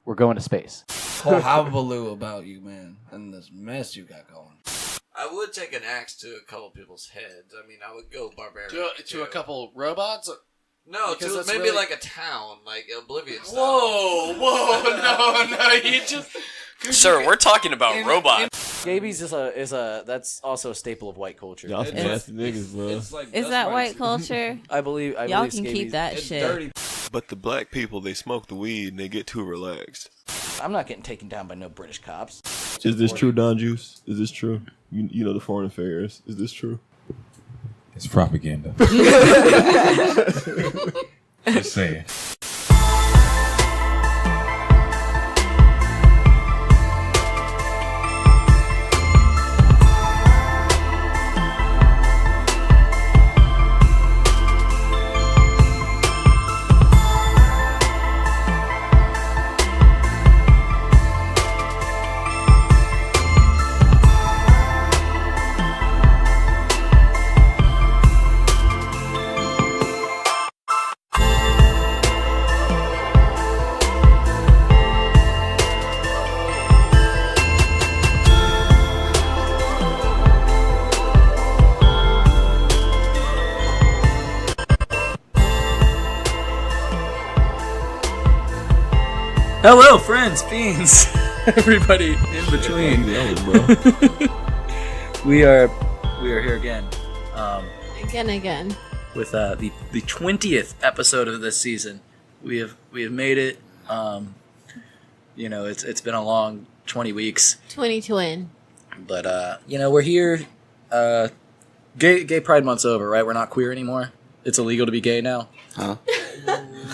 We're going to space. Whole hullabaloo about you, man, and this mess you got going. I would take an axe to a couple people's heads. I mean, I would go barbarian. To a couple robots? No, to maybe really... like a town, like Oblivion style. Whoa, no, you just... Sir, we're talking about robots. Scabies is a that's also a staple of white culture. Y'all some nasty niggas, bro. Is that white culture? I believe y'all can scabies, keep that shit. Dirty. But the black people, they smoke the weed and they get too relaxed. I'm not getting taken down by no British cops. Is this true, Don Juice? Is this true? You know the foreign affairs. Is this true? It's propaganda. Just saying. Hello, friends, fiends, everybody in between. we are here again. Again. With the 20th episode of this season. We have made it. It's been a long 20 weeks. 2020. But we're here. Gay Pride Month's over, right? We're not queer anymore. It's illegal to be gay now. Huh?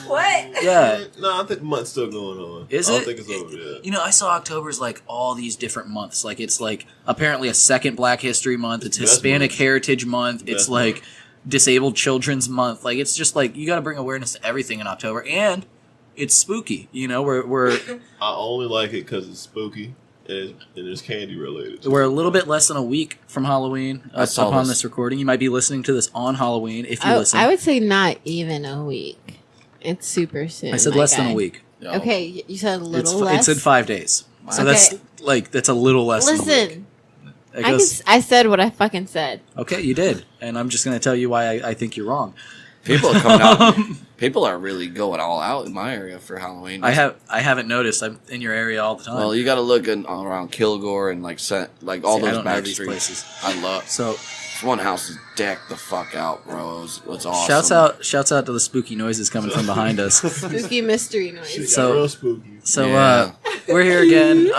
What? Yeah. No, I think the month's still going on. Is I it? don't think it's over yet. I saw October's like all these different months. Like it's like apparently a second Black History Month. It's Hispanic Heritage Month. It's like Disabled Children's Month. Like it's just like you got to bring awareness to everything in October, and it's spooky. We're I only like it because it's spooky and it's candy related. We're a little bit less than a week from Halloween upon this recording. You might be listening to this on Halloween if you listen. I would say not even a week. It's super soon. I said less than a week. No. Okay, you said a little less? It said 5 days. So that's a little less than a week. Listen, I said what I fucking said. Okay, you did. And I'm just going to tell you why I think you're wrong. People are coming out. People are really going all out in my area for Halloween. I haven't noticed. I'm in your area all the time. Well, you got to look around Kilgore and all those back streets. Places. I love. So this one house is decked the fuck out, bro. It's awesome. Shouts out to the spooky noises coming from behind us. Spooky mystery noises. Real spooky. So we're here again.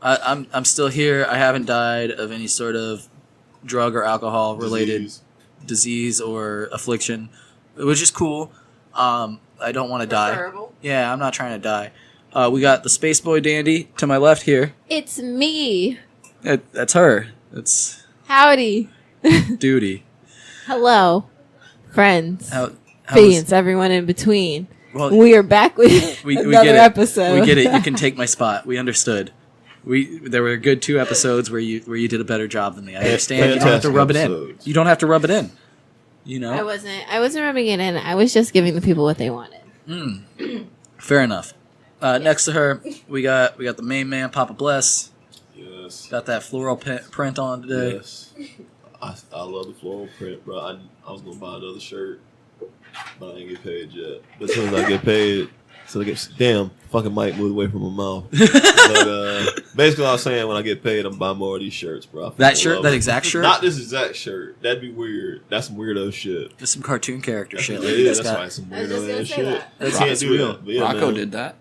I'm still here. I haven't died of any sort of drug or alcohol related disease or affliction, which is cool. I don't want to die. Yeah, I'm not trying to die. We got the Space Boy Dandy to my left here. It's me. That's her. It's howdy. Duty. Hello, friends. Fiends, everyone in between. Well, we are back with another episode. We get it. You can take my spot. We understood. There were a good 2 episodes where you did a better job than me. I understand. You don't have to rub it in. You don't have to rub it in. I wasn't rubbing it in. I was just giving the people what they wanted. Fair enough. Next to her, we got the main man, Papa Bless. Yes. Got that floral print on today. Yes. I love the floral print, bro. I was gonna buy another shirt, but I ain't get paid yet. But as soon as I get paid. So damn, fucking mic moved away from my mouth. But basically, I was saying when I get paid, I'm buying more of these shirts, bro. That shirt, that exact shirt? Not this exact shirt. That'd be weird. That's some weirdo shit. That's some cartoon character shit. That's right, some weirdo ass shit. That's real. Rocco did that.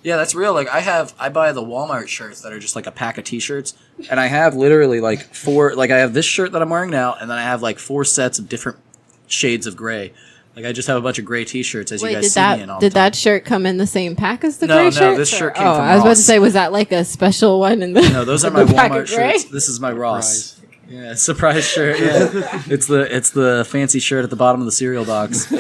Yeah, that's real. Like I buy the Walmart shirts that are just like a pack of t-shirts, and I have literally like 4. Like I have this shirt that I'm wearing now, and then I have like 4 sets of different shades of gray. Like I just have a bunch of gray T-shirts, as you guys see me in all the time. Did that shirt come in the same pack as the gray shirt? No, this shirt came from Ross. I was about to say, was that like a special one in the? No, those are my Walmart shirts. This is my Ross. Yeah, surprise shirt. Yeah, it's the fancy shirt at the bottom of the cereal box.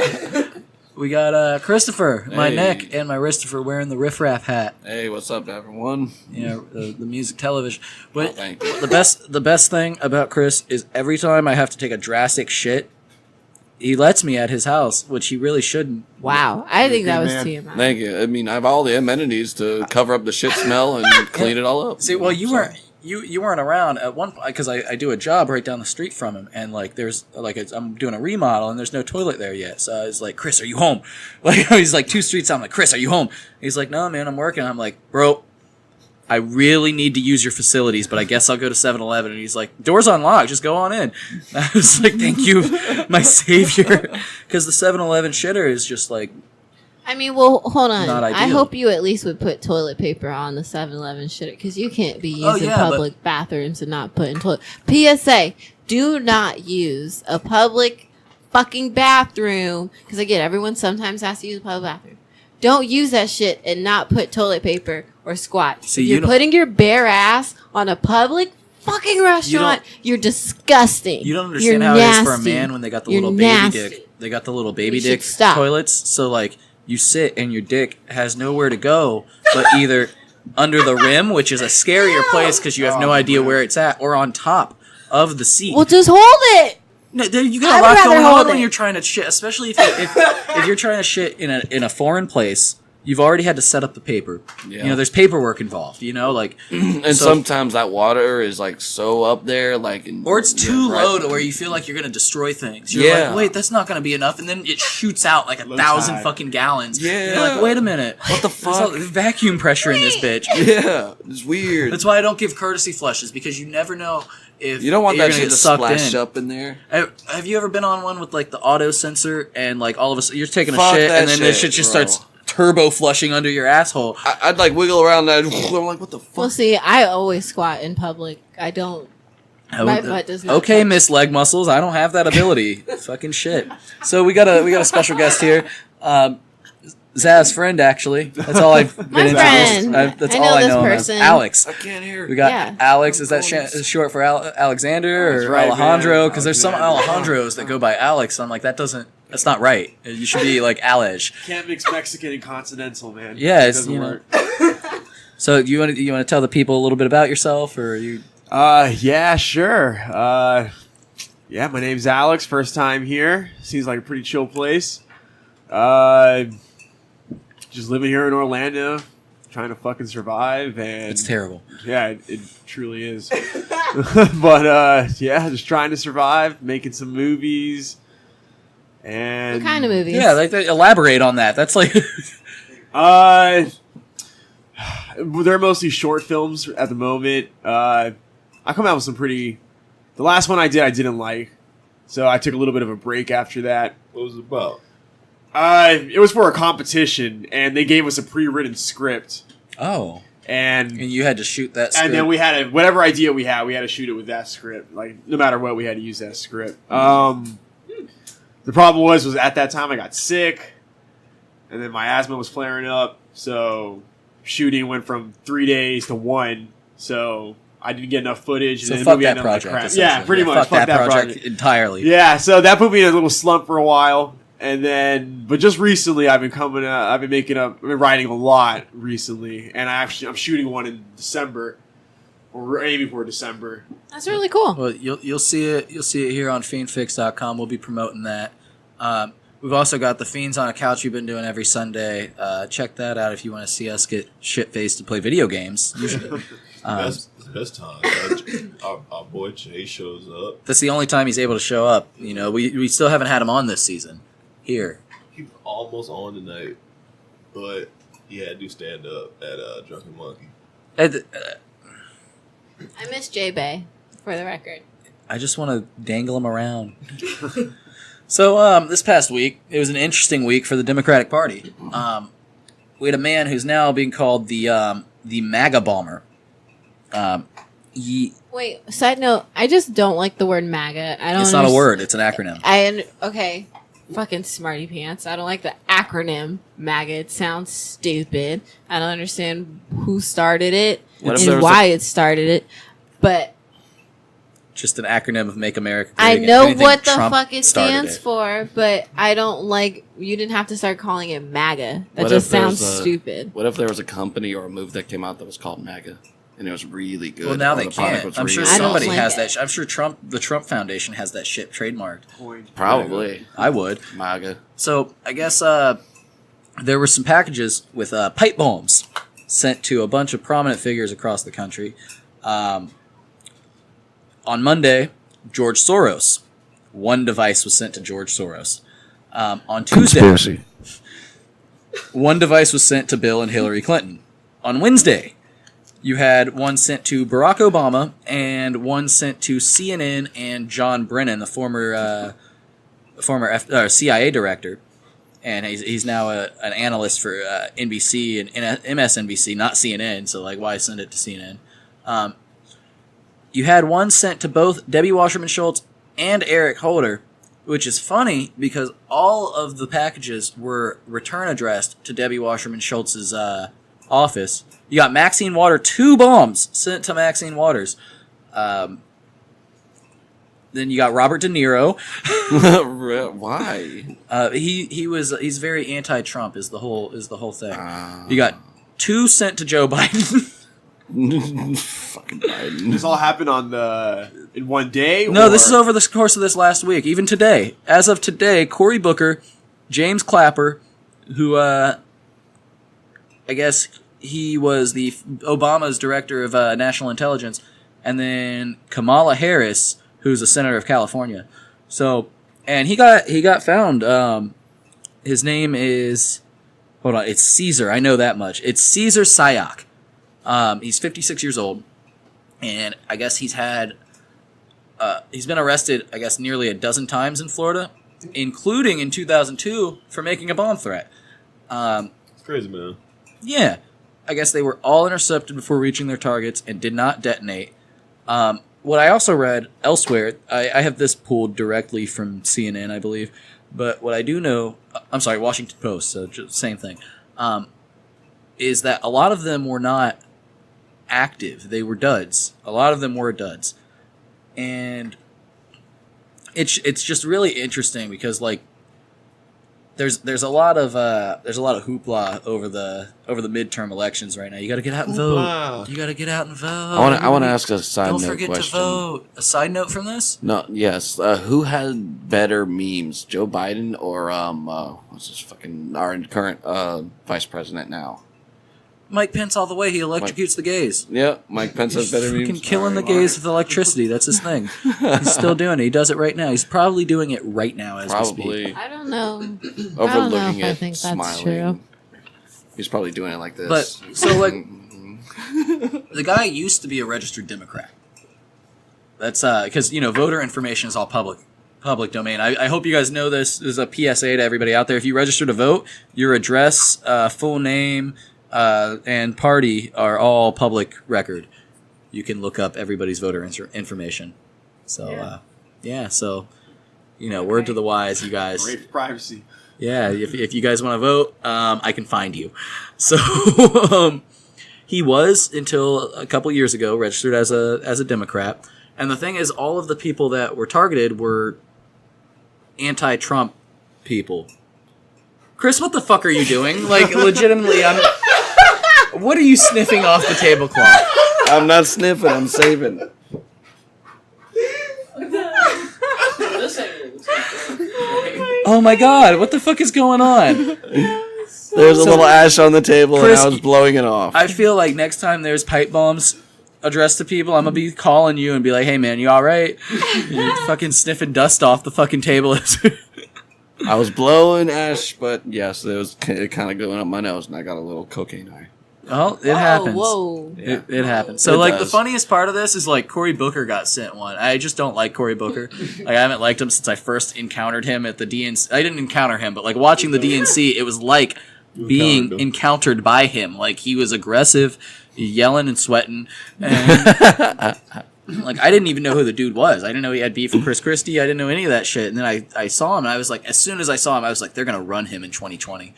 We got Christopher, my neck, and my Christopher wearing the Riff Raff hat. Hey, what's up, everyone? The music television. But thank you. the best thing about Chris is every time I have to take a drastic shit, he lets me at his house, which he really shouldn't. Wow, I think that was man. TMI. Thank you. I mean, I have all the amenities to cover up the shit smell and clean it all up. See, well, you weren't around at one point because I do a job right down the street from him, and like there's like I'm doing a remodel and there's no toilet there yet. So I was like, Chris, are you home? Like he's like 2 streets down. I'm like, Chris, are you home? He's like, no, man, I'm working. I'm like, bro, I really need to use your facilities, but I guess I'll go to 7-Eleven. And he's like, door's unlocked, just go on in. I was like, thank you, my savior, because the 7-Eleven shitter is just like. I mean, well, hold on. Not ideal. I hope you at least would put toilet paper on the 7-Eleven shit, because you can't be using public bathrooms and not putting toilet. PSA: do not use a public fucking bathroom, because again, everyone sometimes has to use a public bathroom. Don't use that shit and not put toilet paper or squat. See, if you're putting your bare ass on a public fucking restaurant, you're disgusting. You don't understand how it is for a man when they got the little baby dick. They got the little baby dick toilets. So like you sit and your dick has nowhere to go but either under the rim, which is a scarier place because you have no idea where it's at, or on top of the seat. Well, just hold it. No, you got a lot going on when you're trying to shit, especially if you're trying to shit in a foreign place. You've already had to set up the paper. Yeah. You know, there's paperwork involved. You know, like and sometimes that water is like so up there, like or it's too low to where you feel like you're gonna destroy things. You're like, wait, that's not gonna be enough, and then it shoots out like 1,000 fucking gallons. Yeah, you're like, wait a minute, what the fuck? There's vacuum pressure in this bitch. Yeah, it's weird. That's why I don't give courtesy flushes, because you never know if you don't want that shit to splash up in there. Have you ever been on one with like the auto sensor and like all of a sudden you're taking a shit and then this shit just starts turbo flushing under your asshole? I'd like wiggle around that. I'm like, what the fuck? Well, see, I always squat in public. I don't. My butt does not. Okay, Miss Leg Muscles, I don't have that ability. Fucking shit. So we got a special guest here. Zaz's friend, actually. That's all I've been introduced. That's all I know him as. Alex. I can't hear. We got Alex. Is that short for Alexander or Alejandro? Because there's some Alejandros that go by Alex. I'm like, that's not right. You should be like Alej. Can't mix Mexican and continental, man. Yeah, it doesn't work. So you want to tell the people a little bit about yourself, or you? Yeah, sure. Yeah, my name's Alex. First time here. Seems like a pretty chill place. Just living here in Orlando, trying to fucking survive, and it's terrible. Yeah, it truly is. But yeah, just trying to survive, making some movies. And what kind of movies? Yeah, like elaborate on that. That's like they're mostly short films at the moment. I come out with some pretty. The last one I didn't like, so I took a little bit of a break after that. What was it about? It was for a competition, and they gave us a pre-written script. Oh. And you had to shoot that script. And then we had whatever idea we had to shoot it with that script. Like, no matter what, we had to use that script. The problem was at that time I got sick, and then my asthma was flaring up, so shooting went from 3 days to 1, so I didn't get enough footage. So and fuck that project. Yeah, pretty much. Fuck that project entirely. Yeah, so that put me in a little slump for a while. And then, but just recently, I've been writing a lot recently, and I'm shooting one in December, or aiming for December. That's really cool. Well, you'll see it here on FiendFix.com. We'll be promoting that. We've also got the Fiends on a Couch we've been doing every Sunday. Check that out if you want to see us get shit faced to play video games. Usually, best time. Our boy Jay shows up. That's the only time he's able to show up. You know, we still haven't had him on this season. Here. He was almost on tonight, but he had to do stand up at Drunken Monkey. I miss J-Bay, for the record. I just want to dangle him around. So this past week, it was an interesting week for the Democratic Party. We had a man who's now being called the MAGA bomber. Wait, side note, I just don't like the word MAGA. It's not a word, it's an acronym. Okay. Fucking smarty pants. I don't like the acronym MAGA. It sounds stupid. I don't understand who started it and why it started it. But just an acronym of Make America Great Again. I know what the fuck it stands for, but I don't like. You didn't have to start calling it MAGA. That just sounds stupid. What if there was a company or a movie that came out that was called MAGA? and it was really good. Well, now Or they the product can't. was I'm sure really somebody like has it. that. I'm sure the Trump Foundation has that shit trademarked. Probably. I would. MAGA. So I guess there were some packages with pipe bombs sent to a bunch of prominent figures across the country. On Monday, George Soros. One device was sent to George Soros. On Tuesday, Conspiracy. one device was sent to Bill and Hillary Clinton. On Wednesday, you had one sent to Barack Obama and one sent to CNN and John Brennan, the former CIA director. And he's now an analyst for NBC and MSNBC, not CNN. So, like, why send it to CNN? You had one sent to both Debbie Wasserman Schultz and Eric Holder, which is funny because all of the packages were return addressed to Debbie Wasserman Schultz's office. You got Maxine Waters, 2 bombs sent to Maxine Waters. Then you got Robert De Niro. Why? He's very anti-Trump is the whole thing. You got 2 sent to Joe Biden. Fucking Biden. This all happened in one day? No, this is over the course of this last week. Even today. As of today, Cory Booker, James Clapper, who I guess he was the Obama's director of national intelligence, and then Kamala Harris, who's a senator of California. So, and he got found. His name is, hold on, it's Caesar. I know that much. It's Caesar Sayoc. He's 56 years old, and I guess he's been arrested, I guess, nearly a dozen times in Florida, including in 2002 for making a bomb threat. It's crazy, man. Yeah. I guess they were all intercepted before reaching their targets and did not detonate. What I also read elsewhere, I have this pulled directly from CNN, I believe, but what I do know, I'm sorry, Washington Post, so just same thing, is that a lot of them were not active. They were duds. A lot of them were duds. And it's just really interesting because, like, there's a lot of hoopla over the midterm elections right now. You got to get out and vote. You got to get out and vote. I want to ask a side Don't note forget question. to vote. A side note from this? No, yes. Who had better memes, Joe Biden or what's this fucking our current vice president now? Mike Pence all the way. He electrocutes the gays. Yeah, Mike Pence has better memes. Fucking killing the gays with electricity. That's his thing. He's still doing it. He does it right now. He's probably doing it right now as we speak. I don't know. Overlooking I it, think that's smiling. true. He's probably doing it like this. But so, like, the guy used to be a registered Democrat. That's because voter information is all public domain. I hope you guys know this. This is a PSA to everybody out there. If you register to vote, your address, full name, and party are all public record. You can look up everybody's voter information. So, so, word to the wise, you guys. Great privacy. Yeah, if you guys want to vote, I can find you. So, he was, until a couple years ago, registered as a Democrat. And the thing is, all of the people that were targeted were anti-Trump people. Chris, what the fuck are you doing? Like, legitimately, what are you sniffing off the tablecloth? I'm not sniffing, I'm saving. Oh my god, what the fuck is going on? There's a little ash on the table, Chris, and I was blowing it off. I feel like next time there's pipe bombs addressed to people, I'm gonna be calling you and be like, hey man, you alright? You're fucking sniffing dust off the fucking table. I was blowing ash, but yes, it was kind of going up my nose, and I got a little cocaine eye. Well, it happens. Whoa. It happens. So, It like, does. the funniest part of this is, like, Cory Booker got sent one. I just don't like Cory Booker. Like, I haven't liked him since I first encountered him at the DNC. I didn't encounter him, but, like, watching the DNC, it was like being encountered by him. Like, he was aggressive, yelling and sweating. And, like, I didn't even know who the dude was. I didn't know he had beef with Chris Christie. I didn't know any of that shit. And then I saw him, and I was like, as soon as I saw him, I was like, they're going to run him in 2020.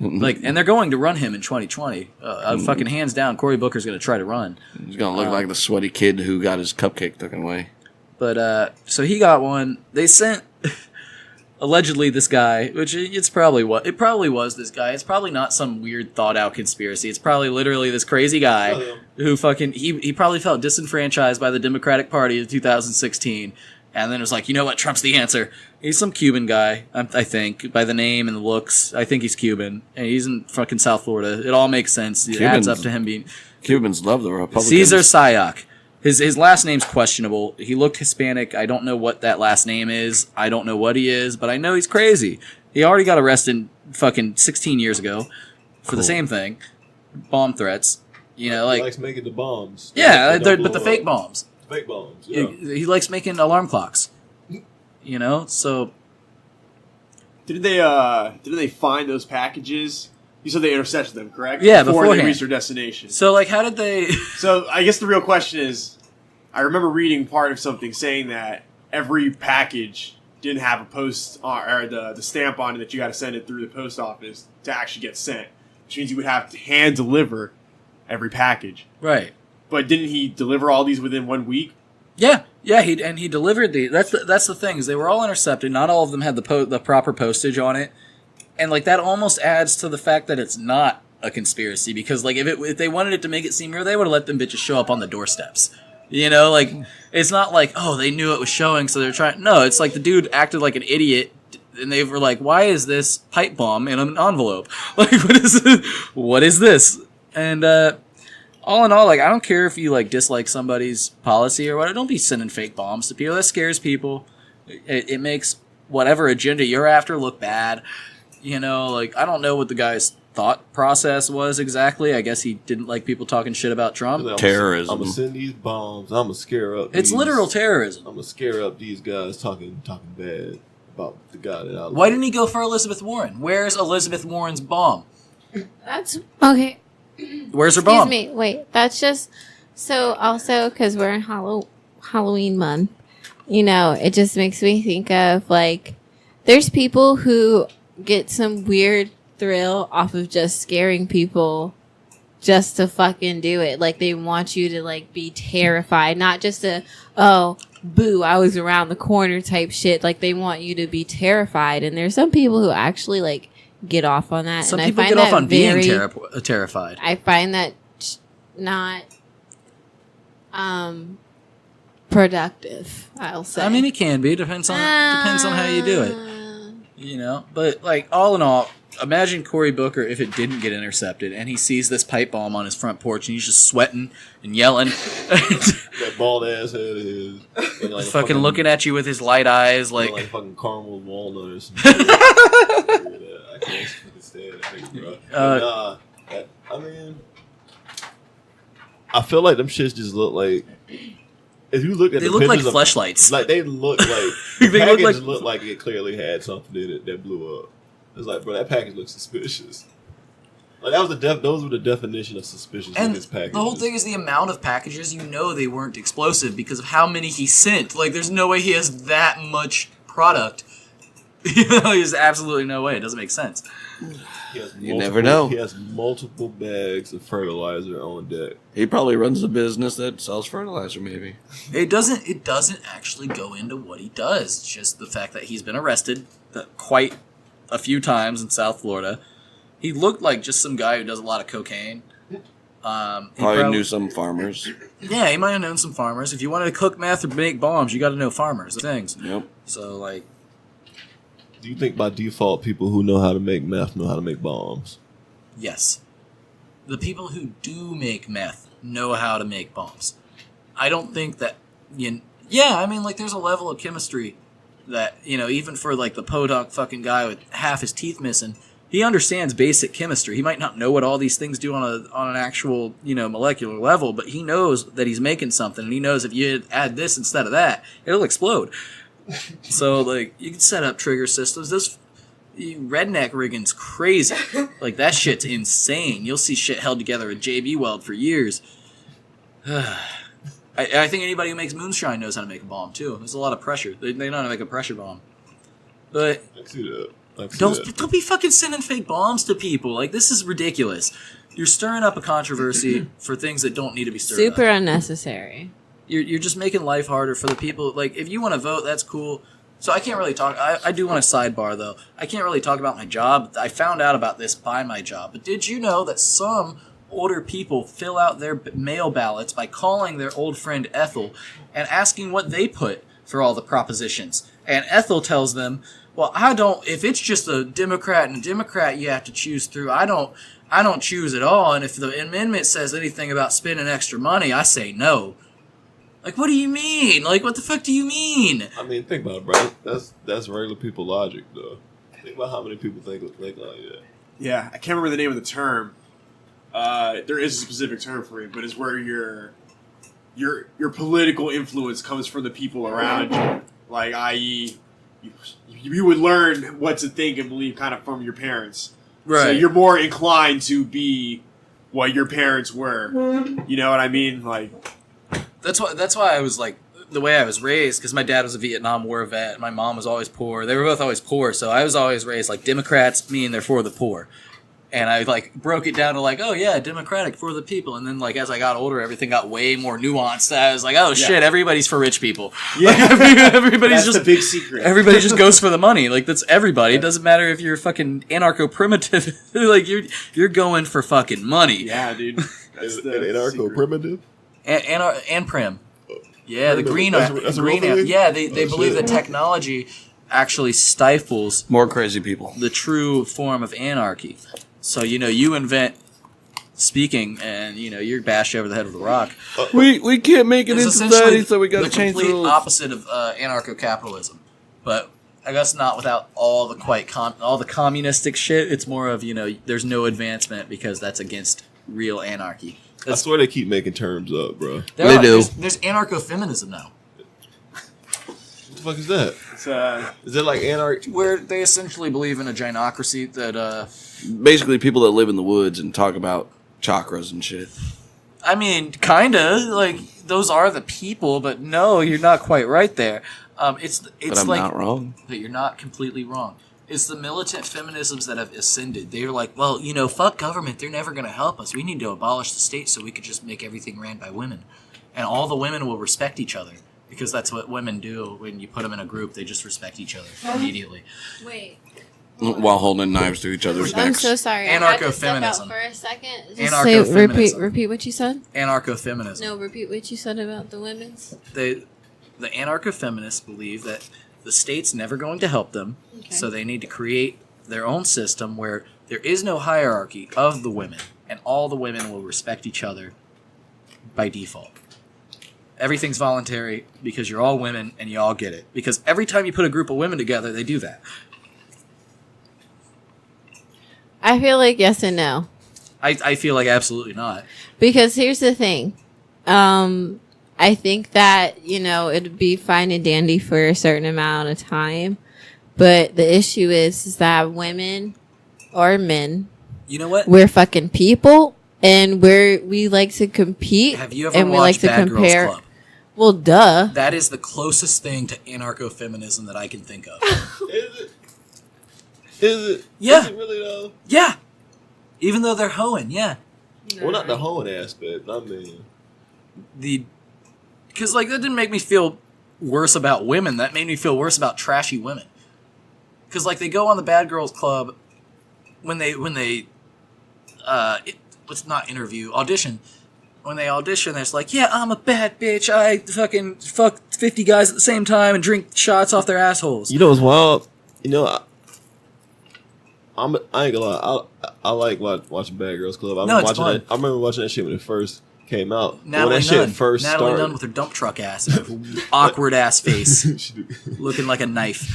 Like, and they're going to run him in 2020. Fucking hands down, Cory Booker's going to try to run. He's gonna look like the sweaty kid who got his cupcake taken away. But so he got one. They sent allegedly this guy, which it probably was this guy. It's probably not some weird thought out conspiracy. It's probably literally this crazy guy who he probably felt disenfranchised by the Democratic Party in 2016, and then was like, you know what, Trump's the answer. He's some Cuban guy, I think, by the name and the looks. I think he's Cuban, and he's in fucking South Florida. It all makes sense. It adds up to him being Cubans love the Republicans. Cesar Sayoc. His last name's questionable. He looked Hispanic. I don't know what that last name is. I don't know what he is, but I know he's crazy. He already got arrested fucking 16 years ago for the same thing. Bomb threats. You know, like... He likes making the bombs. Yeah, but the fake bombs. Fake bombs, yeah. He likes making alarm clocks. You know, so... Didn't they find those packages? You said they intercepted them, correct? Yeah, before beforehand. they reached their destination. So, like, how did they... So, I guess the real question is, I remember reading part of something saying that every package didn't have a post or the stamp on it that you got to send it through the post office to actually get sent, which means you would have to hand deliver every package. Right. But didn't he deliver all these within 1 week? Yeah, he delivered the. That's the thing is they were all intercepted. Not all of them had the proper postage on it, and like that almost adds to the fact that it's not a conspiracy because like if they wanted it to make it seem real, they would have let them bitches show up on the doorsteps. You know, like it's not like oh they knew it was showing so they're trying. No, it's like the dude acted like an idiot. And they were like, "Why is this pipe bomb in an envelope? Like, what is this?" And all in all, like, I don't care if you like dislike somebody's policy or whatever. Don't be sending fake bombs to people. That scares people. It makes whatever agenda you're after look bad. You know, like I don't know what the guy's thought process was exactly. I guess he didn't like people talking shit about Trump. Terrorism. I'm gonna send these bombs. I'm gonna scare up. It's literal terrorism. I'm gonna scare up these guys talking bad about the guy that I Why didn't he go for Elizabeth Warren? Where's Elizabeth Warren's bomb? That's okay. Where's her bomb? Excuse me. Wait, that's just so also because we're in Halloween month. You know, it just makes me think of like there's people who get some weird thrill off of just scaring people just to fucking do it. Like they want you to like be terrified, not just a oh boo I was around the corner type shit. Like they want you to be terrified, and there's some people who actually like get off on that. Some and people I find get off that on very, being terrified. I find that not productive. I'll say. I mean, it can be. Depends on how you do it. You know, but like all in all, imagine Cory Booker if it didn't get intercepted and he sees this pipe bomb on his front porch and he's just sweating and yelling. That bald ass head of his. Like fucking looking at you with his light eyes like fucking caramel walnut or something. I can't fucking stand it, bro. I mean, I feel like them shits just look like. If you look at they the look like pictures fleshlights. Like they look like they the package look like it clearly had something in it that blew up. It's like, bro, that package looks suspicious. Like that was those were the definition of suspicious in this package. The whole thing is the amount of packages. You know they weren't explosive because of how many he sent. Like there's no way he has that much product. You know, there's absolutely no way. It doesn't make sense. You never know. He has multiple bags of fertilizer on deck. He probably runs a business that sells fertilizer, maybe. It doesn't actually go into what he does. It's just the fact that he's been arrested quite a few times in South Florida. He looked like just some guy who does a lot of cocaine. Probably knew some farmers. Yeah, he might have known some farmers. If you wanted to cook meth or make bombs, you got to know farmers. Things. Yep. So like. Do you think by default people who know how to make meth know how to make bombs? Yes. The people who do make meth know how to make bombs. I don't think that... Yeah, I mean, like, there's a level of chemistry that, you know, even for, like, the podunk fucking guy with half his teeth missing, he understands basic chemistry. He might not know what all these things do on an actual, you know, molecular level, but he knows that he's making something, and he knows if you add this instead of that, it'll explode. So, like, you can set up trigger systems. This redneck rigging's crazy. Like, that shit's insane. You'll see shit held together with JB Weld for years. I think anybody who makes moonshine knows how to make a bomb, too. There's a lot of pressure. They know how to make a pressure bomb. But I see that. don't be fucking sending fake bombs to people. Like, this is ridiculous. You're stirring up a controversy for things that don't need to be stirred up. Super unnecessary. You're just making life harder for the people. Like, if you want to vote, that's cool. So I can't really talk. I do want to sidebar though. I can't really talk about my job. I found out about this by my job. But did you know that some older people fill out their mail ballots by calling their old friend Ethel and asking what they put for all the propositions? And Ethel tells them, well, if it's just a Democrat and a Democrat you have to choose through, I don't choose at all. And if the amendment says anything about spending extra money, I say no. Like, what do you mean? Like, what the fuck do you mean? I mean, think about it, bro. That's regular people logic, though. Think about how many people think like that. Yeah, I can't remember the name of the term. There is a specific term for it, but it's where your political influence comes from the people around you. Like, i.e., you would learn what to think and believe kind of from your parents. Right. So you're more inclined to be what your parents were. You know what I mean? Like, That's why I was like the way I was raised, because my dad was a Vietnam War vet and my mom was always poor. They were both always poor, so I was always raised like Democrats mean they're for the poor. And I like broke it down to like, oh yeah, Democratic for the people. And then like as I got older, everything got way more nuanced. I was like, oh shit, everybody's for rich people. Yeah, like, everybody's that's just the big secret. Everybody just goes for the money. Like that's everybody. It doesn't matter if you're fucking anarcho-primitive. Like you're going for fucking money. Yeah, dude. Is it anarcho-primitive? And prim. Yeah, the green. That's green. Yeah, they believe that technology actually stifles More crazy people. the true form of anarchy. So you invent speaking, and you're bashed over the head with a rock. We can't make it It's in essentially society, so we got to the change the complete rules. opposite of anarcho-capitalism, but I guess not without all the all the communistic shit. It's more of there's no advancement because that's against real anarchy. I swear they keep making terms up, bro. They do. There's anarcho-feminism now, What the fuck is that? Is it like anarchy? where they essentially believe in a gynocracy that. Basically, people that live in the woods and talk about chakras and shit. I mean, kinda like those are the people, but no, you're not quite right there. It's But I'm like not wrong. but you're not completely wrong. It's the militant feminisms that have ascended. They're like, well, fuck government. They're never going to help us. We need to abolish the state so we could just make everything ran by women, and all the women will respect each other because that's what women do when you put them in a group. They just respect each other immediately. Wait. While holding knives to each other's I'm necks. so sorry. I had to step Anarcho-feminism. out for a second. Anarcho-feminism. Repeat what you said. Anarcho-feminism. No, repeat what you said about the women's. The anarcho-feminists believe that the state's never going to help them, so they need to create their own system where there is no hierarchy of the women, and all the women will respect each other by default. Everything's voluntary because you're all women and you all get it. Because every time you put a group of women together, they do that. I feel like yes and no. I feel like absolutely not. Because here's the thing. I think that, it'd be fine and dandy for a certain amount of time. But the issue is that women or men, You know what? we're fucking people and we like to compete. Have you ever and we like watched to Bad compare. Girls Club? Well, duh. That is the closest thing to anarcho-feminism that I can think of. Is it? Yeah. Is it really though? Yeah. Even though they're hoeing, yeah. Well, not the hoeing aspect. I mean, Because that didn't make me feel worse about women. That made me feel worse about trashy women. Because they go on the Bad Girls Club when they let's not interview, audition. When they audition, they're like, yeah, I'm a bad bitch. I fucking fuck 50 guys at the same time and drink shots off their assholes. you know what's wild? I ain't gonna lie. I like watching Bad Girls Club. No, it's fun. I remember watching that shit when it first came out. Natalie when that shit Nunn. first Natalie started. Nunn with her dump truck ass and her awkward ass face, looking like a knife.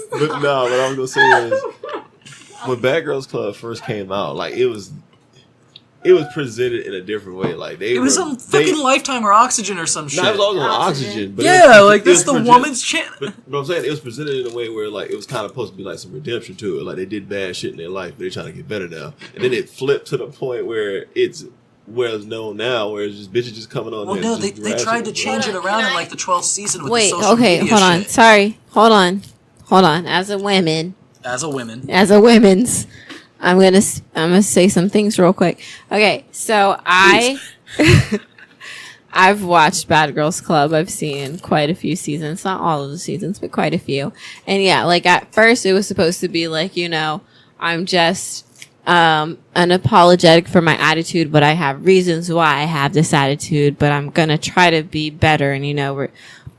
But no, what I was gonna say is when Bad Girls Club first came out, it was presented in a different way. It was on fucking Lifetime or Oxygen or some shit. No, it was always on Oxygen. But yeah, it that's the was woman's channel. But I'm saying it was presented in a way where it was kind of supposed to be some redemption to it. They did bad shit in their life, but they're trying to get better now. And then it flipped to the point where it's known now, where it's just bitches just coming on. Well, there no, and just they tried to harassing change it them. around in the 12th season with Wait, the social okay, media hold on. shit. Sorry. Hold on. As a woman, As a woman, as a women's, I'm gonna say some things real quick. Okay, so I've watched Bad Girls Club. I've seen quite a few seasons. Not all of the seasons, but quite a few. And yeah, like at first it was supposed to be like, you know, I'm just unapologetic for my attitude, but I have reasons why I have this attitude, but I'm going to try to be better and, you know,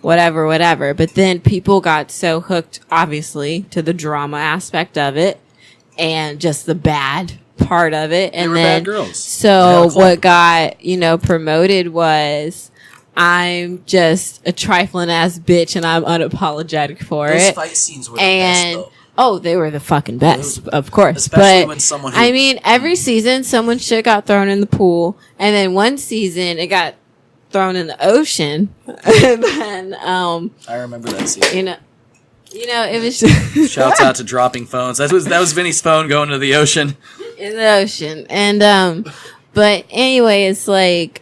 whatever. But then people got so hooked, obviously, to the drama aspect of it and just the bad part of it. And then bad girls. So what got, you know, promoted was I'm just a trifling ass bitch and I'm unapologetic for Those it. fight scenes were the best, though. Oh, they were the fucking best, of course. Especially but when someone I mean, every season someone shit got thrown in the pool, and then one season it got thrown in the ocean. And then I remember that scene. You know, it was just Shouts out to dropping phones. That was Vinny's phone going to the ocean. In the ocean. And but anyway, it's like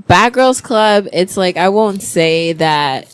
Bad Girls Club, it's like I won't say that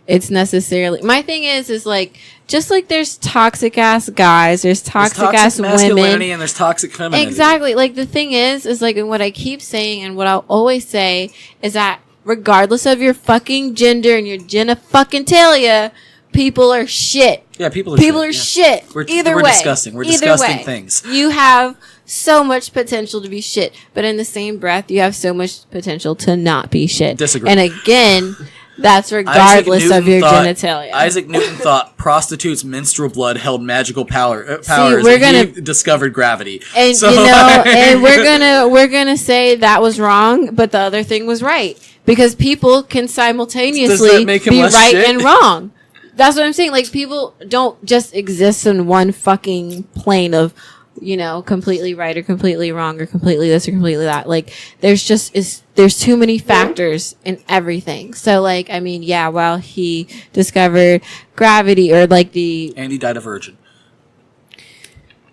it's necessarily my thing is like just like there's toxic ass guys, there's toxic ass masculinity women, and there's toxic femininity. Exactly. Like the thing is like, and what I keep saying and what I'll always say is that regardless of your fucking gender and your genitalia, people are shit. Yeah, people are shit. Either we're way. disgusting. We're Either disgusting way. things. You have so much potential to be shit, but in the same breath, you have so much potential to not be shit. Disagree. And again, that's regardless of your genitalia. Isaac Newton thought prostitutes' menstrual blood held magical powers. we're gonna he discovered gravity, and so, you know, and we're gonna say that was wrong, but the other thing was right because people can simultaneously be right and wrong. That's what I'm saying. Like people don't just exist in one fucking plane of, you know, completely right or completely wrong or completely this or completely that. Like there's too many factors in everything. So like, I mean, yeah, while he discovered gravity or like and he died a virgin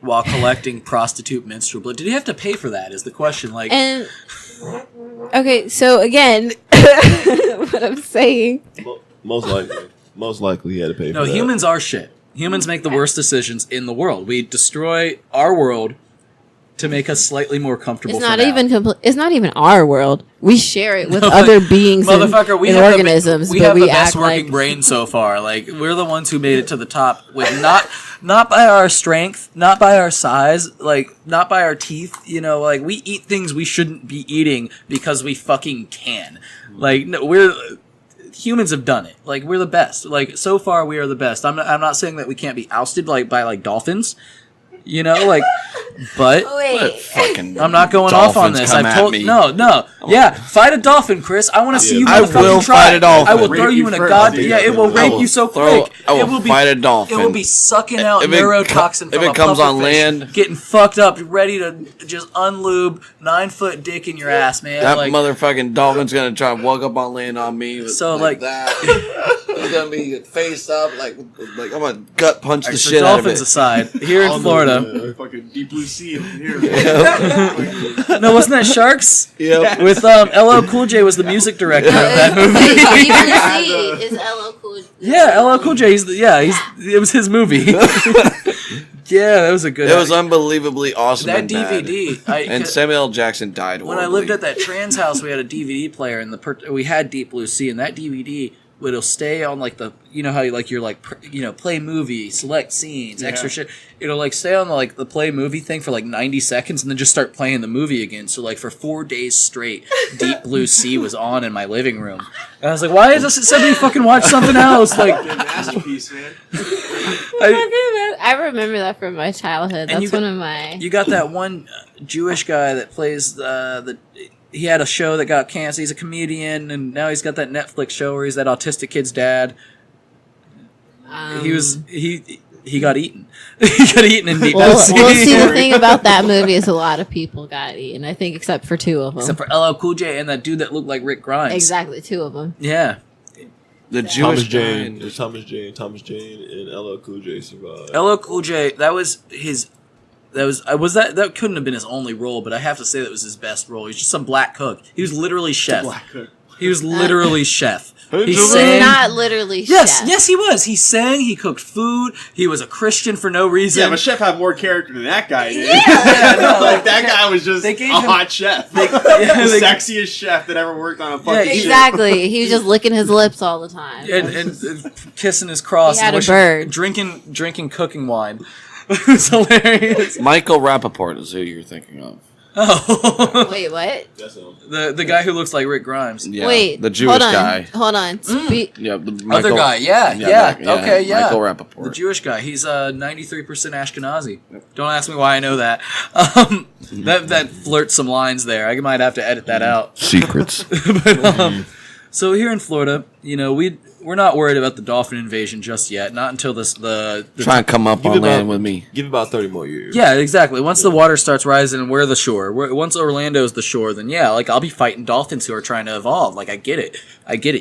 while collecting prostitute menstrual blood. Did he have to pay for that is the question. Like, and okay, so again, what I'm saying. Most likely he had to pay for that. No, humans are shit. Humans make the worst decisions in the world. We destroy our world to make us slightly more comfortable. It's not even our world. We share it with other beings and organisms. We have the best working brain so far. Like we're the ones who made it to the top with not by our strength, not by our size, like not by our teeth. You know, like we eat things we shouldn't be eating because we fucking can. Like no, humans have done it. Like we're the best. Like so far we are the best. I'm not saying that we can't be ousted like by like dolphins. You know, like, but I'm not going off on this. I've told yeah, fight a dolphin, Chris. I want to see you. I will fight a dolphin. I will throw you in a it will rape you so quick. I will fight a dolphin. It will be sucking out neurotoxin from if it comes on land, getting fucked up, ready to just unlube 9-foot dick in your ass, man. That motherfucking dolphin's gonna try and walk up on land on me. So like that. It's gonna be face up, like I'm gonna gut punch the shit out of it. Dolphins aside, here in Florida. Fucking deep blue sea over here. No, wasn't that Sharks? Yep. With LL Cool J was the music director of that movie. Is LL Cool J? Yeah, LL Cool J. It was his movie. Yeah, that was a good. It was unbelievably awesome. That and DVD. And Samuel L. Jackson died. When I lived at that trans house, we had a DVD player, and we had Deep Blue Sea, and that DVD. It'll stay on like the, you know how you're like, you know, play movie, select scenes, extra shit. It'll like stay on the play movie thing for like 90 seconds and then just start playing the movie again. So like for 4 days straight, Deep Blue Sea was on in my living room. And I was like, why is somebody fucking watch something else? Like, masterpiece, man. I remember that from my childhood. That's one of my. You got that one Jewish guy that plays he had a show that got canceled. He's a comedian, and now he's got that Netflix show where he's that autistic kid's dad. He got eaten. He got eaten in Deep Blue Sea. Well, see, the thing about that movie is a lot of people got eaten. I think except for 2 of them. Except for LL Cool J and that dude that looked like Rick Grimes. Exactly, 2 of them. Yeah. The Jewish Jane, Thomas Jane, and LL Cool J survived. LL Cool J, that was his. That couldn't have been his only role, but I have to say that was his best role. He's just some black cook. He was literally chef. Black cook. He was literally chef. He He was sang. not literally Yes, chef. yes, he was. He sang. He cooked food. He was a Christian for no reason. Yeah, but Chef had more character than that guy did. Yeah, no, like that guy was just they a gave him- hot chef. they- the they- sexiest chef that ever worked on a fucking ship. Exactly. He was just licking his lips all the time. and kissing his cross. He had and a wishing- bird. Drinking cooking wine. It was hilarious. Michael Rappaport is who you're thinking of. Oh, Wait, what? That's him. the guy who looks like Rick Grimes. Yeah, Wait, the Jewish hold on. guy. Hold on. Yeah, the Other Michael- guy, yeah. Okay, yeah. Michael Rappaport. The Jewish guy. He's 93% Ashkenazi. Don't ask me why I know that. That flirts some lines there. I might have to edit that out. Secrets. But, so here in Florida, we're not worried about the dolphin invasion just yet. Not until the Try and come up Give on it land about- with me. Give it about 30 more years. Yeah, exactly. Once the water starts rising and we're the shore, once Orlando's the shore, then yeah, like I'll be fighting dolphins who are trying to evolve. Like I get it.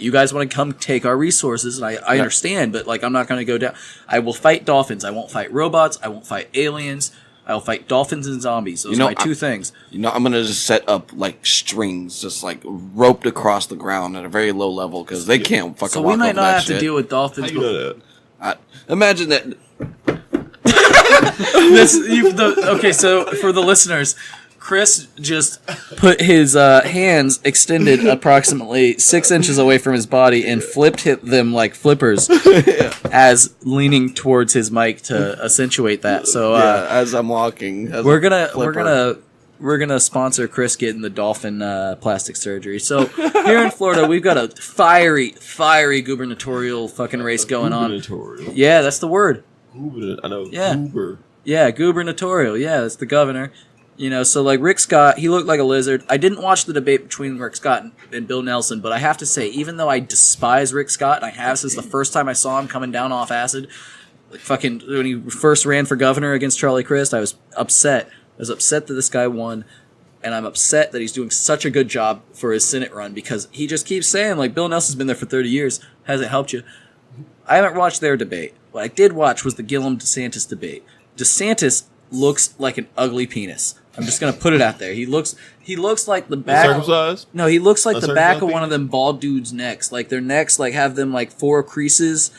You guys want to come take our resources, and I understand, but like I'm not going to go down. I will fight dolphins. I won't fight robots. I won't fight aliens. I will fight dolphins and zombies. Those are my two things. I'm gonna just set up like strings, just like roped across the ground at a very low level because they can't fucking. So walk we might over not that have shit. to deal with How dolphins. you know that? Imagine that. Okay, so for the listeners, Chris just put his hands extended approximately 6 inches away from his body and flipped them like flippers as leaning towards his mic to accentuate that. So As I'm walking, as we're a gonna flipper. sponsor Chris getting the dolphin plastic surgery. So here in Florida, we've got a fiery gubernatorial fucking race going on. Gubernatorial. Yeah, that's the word. I know. Yeah. Goober. Yeah, gubernatorial. Yeah, that's the governor. So like Rick Scott, he looked like a lizard. I didn't watch the debate between Rick Scott and Bill Nelson, but I have to say, even though I despise Rick Scott, and I have since the first time I saw him coming down off acid, like fucking when he first ran for governor against Charlie Crist, I was upset. I was upset that this guy won, and I'm upset that he's doing such a good job for his Senate run because he just keeps saying, like, Bill Nelson's been there for 30 years. Hasn't helped you. I haven't watched their debate. What I did watch was the Gillum-DeSantis debate. DeSantis looks like an ugly penis. I'm just gonna put it out there. He looks like the back. Circumcised? No, he looks like the back of Uncircumcised one of them bald dudes' necks. Like their necks, like have them like 4 creases.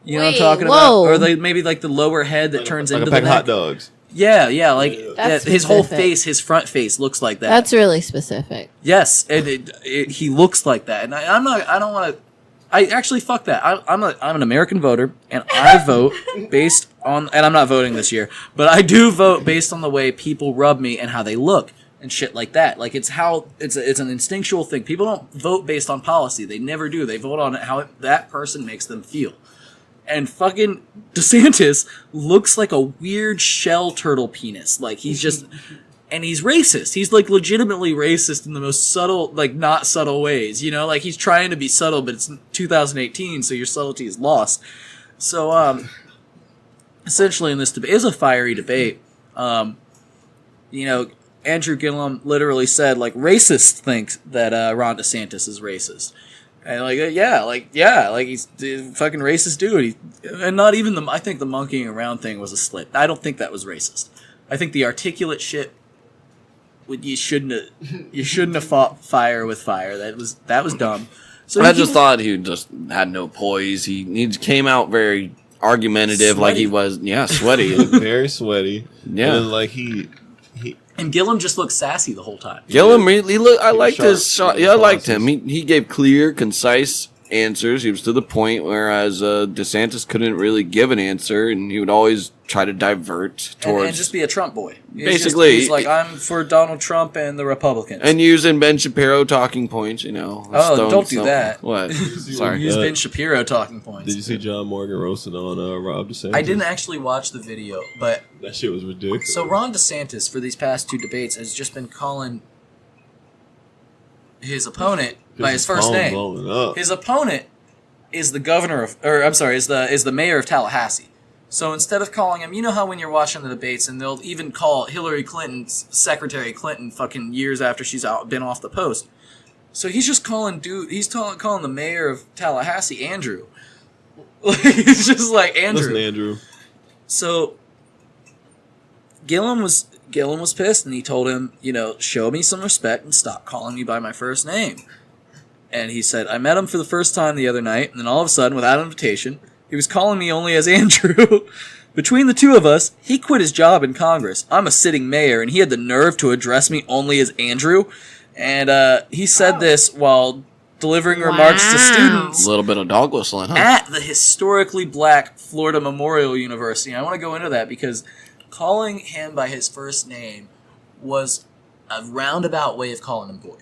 You know what I'm Wait, talking whoa. about? Or like maybe like the lower head that turns Like into a pack the of hot neck. dogs. Yeah, like That's his whole specific. face, his front face looks like that. That's really specific. Yes, and he looks like that, and I'm not. I don't want to. I actually fuck that. I'm an American voter, and I vote based on. And I'm not voting this year, but I do vote based on the way people rub me and how they look and shit like that. Like it's an instinctual thing. People don't vote based on policy. They never do. They vote on how that person makes them feel. And fucking DeSantis looks like a weird shell turtle penis. Like he's just. And he's racist. He's like legitimately racist in the most subtle, like not subtle ways. Like he's trying to be subtle, but it's 2018, so your subtlety is lost. So, essentially, in this debate, it is a fiery debate. Andrew Gillum literally said, like, racists think that Ron DeSantis is racist. And he's a fucking racist dude. And not even I think the monkeying around thing was a slip. I don't think that was racist. I think the articulate shit. You shouldn't have fought fire with fire. That was dumb. So I just thought he just had no poise. He came out very argumentative, Sweaty. like he was. Yeah, sweaty. Very sweaty. Yeah. And then, like and Gillum just looked sassy the whole time. Gillum, I liked sharp. his shot. Yeah, I liked him. He gave clear, concise answers. He was to the point, whereas DeSantis couldn't really give an answer, and he would always try to divert towards and just be a Trump boy. Basically, he's like, I'm for Donald Trump and the Republicans. and using Ben Shapiro talking points. Don't do that. What? Sorry. Use Ben Shapiro talking points. Did you see John Morgan roasting on Rob DeSantis? I didn't actually watch the video, but That shit was ridiculous. so Ron DeSantis for these past 2 debates has just been calling his opponent by his first name. Blowing up. His opponent is the is the mayor of Tallahassee. So instead of calling him, you know how when you're watching the debates and they'll even call Hillary Clinton's Secretary Clinton fucking years after she's been off the post. So he's just calling calling the mayor of Tallahassee Andrew. He's just like Andrew. Listen, Andrew. So Gillum was pissed, and he told him, show me some respect and stop calling me by my first name. And he said, I met him for the first time the other night, and then all of a sudden, without an invitation, he was calling me only as Andrew. Between the two of us, he quit his job in Congress. I'm a sitting mayor, and he had the nerve to address me only as Andrew. And he said this while delivering remarks to students. A little bit of dog whistling, huh? At the historically black Florida Memorial University. And I want to go into that because calling him by his first name was a roundabout way of calling him boy,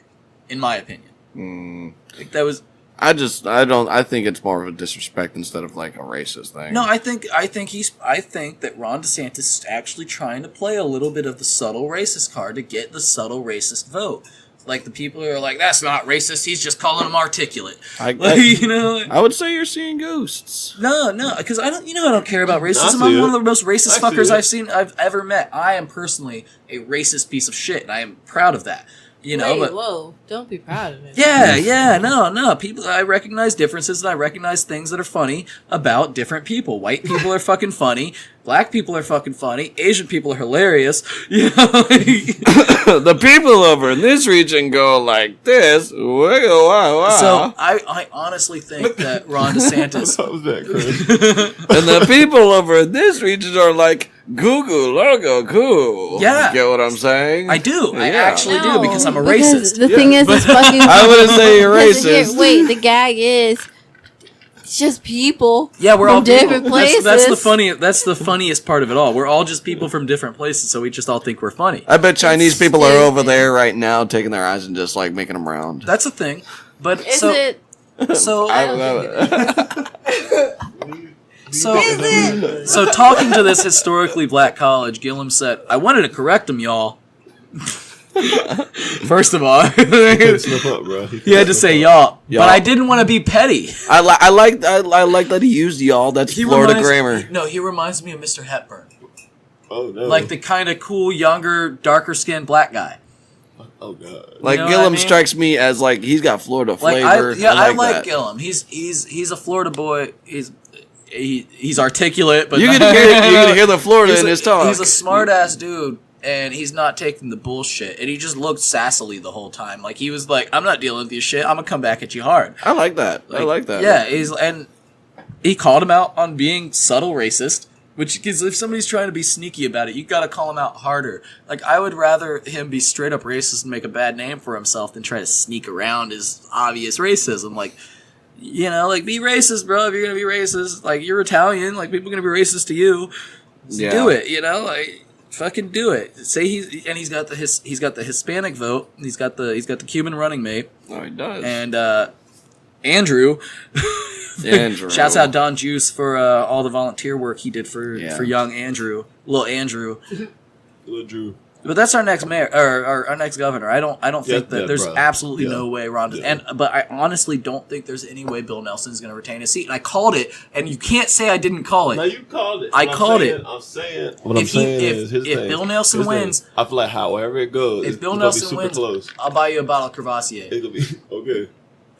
in my opinion. Like that was... I think it's more of a disrespect instead of like a racist thing. No, I think that Ron DeSantis is actually trying to play a little bit of the subtle racist card to get the subtle racist vote. Like the people who are like, that's not racist. He's just calling them articulate. I would say you're seeing ghosts. No, because I don't care about racism. I'm one of the most racist fuckers I've ever met. I am personally a racist piece of shit, and I am proud of that. Whoa! Don't be proud of it. Yeah, no. People, I recognize differences, and I recognize things that are funny about different people. White people are fucking funny. Black people are fucking funny. Asian people are hilarious. The people over in this region go like this. Wow. So I honestly think that Ron DeSantis. What was that, Chris? And the people over in this region are like, Google logo, cool. Yeah. You get what I'm saying? I do. I Yeah. actually do because I'm a racist. The thing is, it's fucking. I wouldn't say you're racist. Wait, the gag is, it's just people. Yeah, we're from all people. different places. That's the funniest part of it all. We're all just people from different places, so we just all think we're funny. I bet Chinese people are over there right now taking their eyes and just like making them round. That's a thing. But Is so it? so I don't so talking to this historically black college, Gillum said, "I wanted to correct him, y'all." First of all, Slip up, bro. he had to say y'all, but I didn't want to be petty. I like that he used y'all. That's Florida grammar. No, he reminds me of Mr. Hepburn, Oh no. like the kind of cool, younger, darker skinned black guy. Oh god. Like You know Gillum what I mean? strikes me as like he's got Florida Like flavor. I like that. Gillum. He's a Florida boy. He's articulate, but You can hear the Florida in his talk. He's a smart ass dude, and he's not taking the bullshit. And he just looked sassily the whole time. Like he was like, "I'm not dealing with your shit. I'm gonna come back at you hard." I like that. I like that. Yeah, and he called him out on being subtle racist. Which is, if somebody's trying to be sneaky about it, you gotta call him out harder. Like, I would rather him be straight up racist and make a bad name for himself than try to sneak around his obvious racism. Like, you know, like, be racist, bro, if you're gonna be racist. Like, you're Italian, like, people are gonna be racist to you. So do it, you know? Like, fucking do it. Say he's got the Hispanic vote. He's got the Cuban running mate. Oh, he does. And, Andrew. Shouts out Don Juice for all the volunteer work he did for young Andrew, little Andrew. Little Drew. But that's our next mayor or our next governor. I don't think that there's bro. absolutely no way Ron. But I honestly don't think there's any way Bill Nelson's going to retain his seat. And I called it, and you can't say I didn't call it. No, you called it. I called it. I'm saying if Bill Nelson wins, I feel like however it goes, if Bill it's Nelson gonna be super wins, close. I'll buy you a bottle of Crevassier. It's gonna be okay.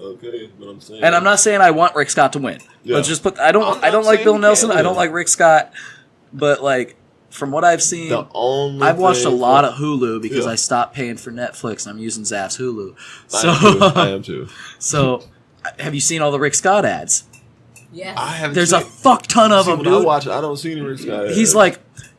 Okay, but I'm saying, And I'm not saying I want Rick Scott to win. Yeah. Let's just put. I don't like Bill Nelson. I don't like Rick Scott. But like from what I've seen, I've watched a lot of Hulu because I stopped paying for Netflix and I'm using Zapp's Hulu. So I am too. So have you seen all the Rick Scott ads? Yeah. There's a fuck ton of them, dude. I watch it, I don't see any Rick Scott ads.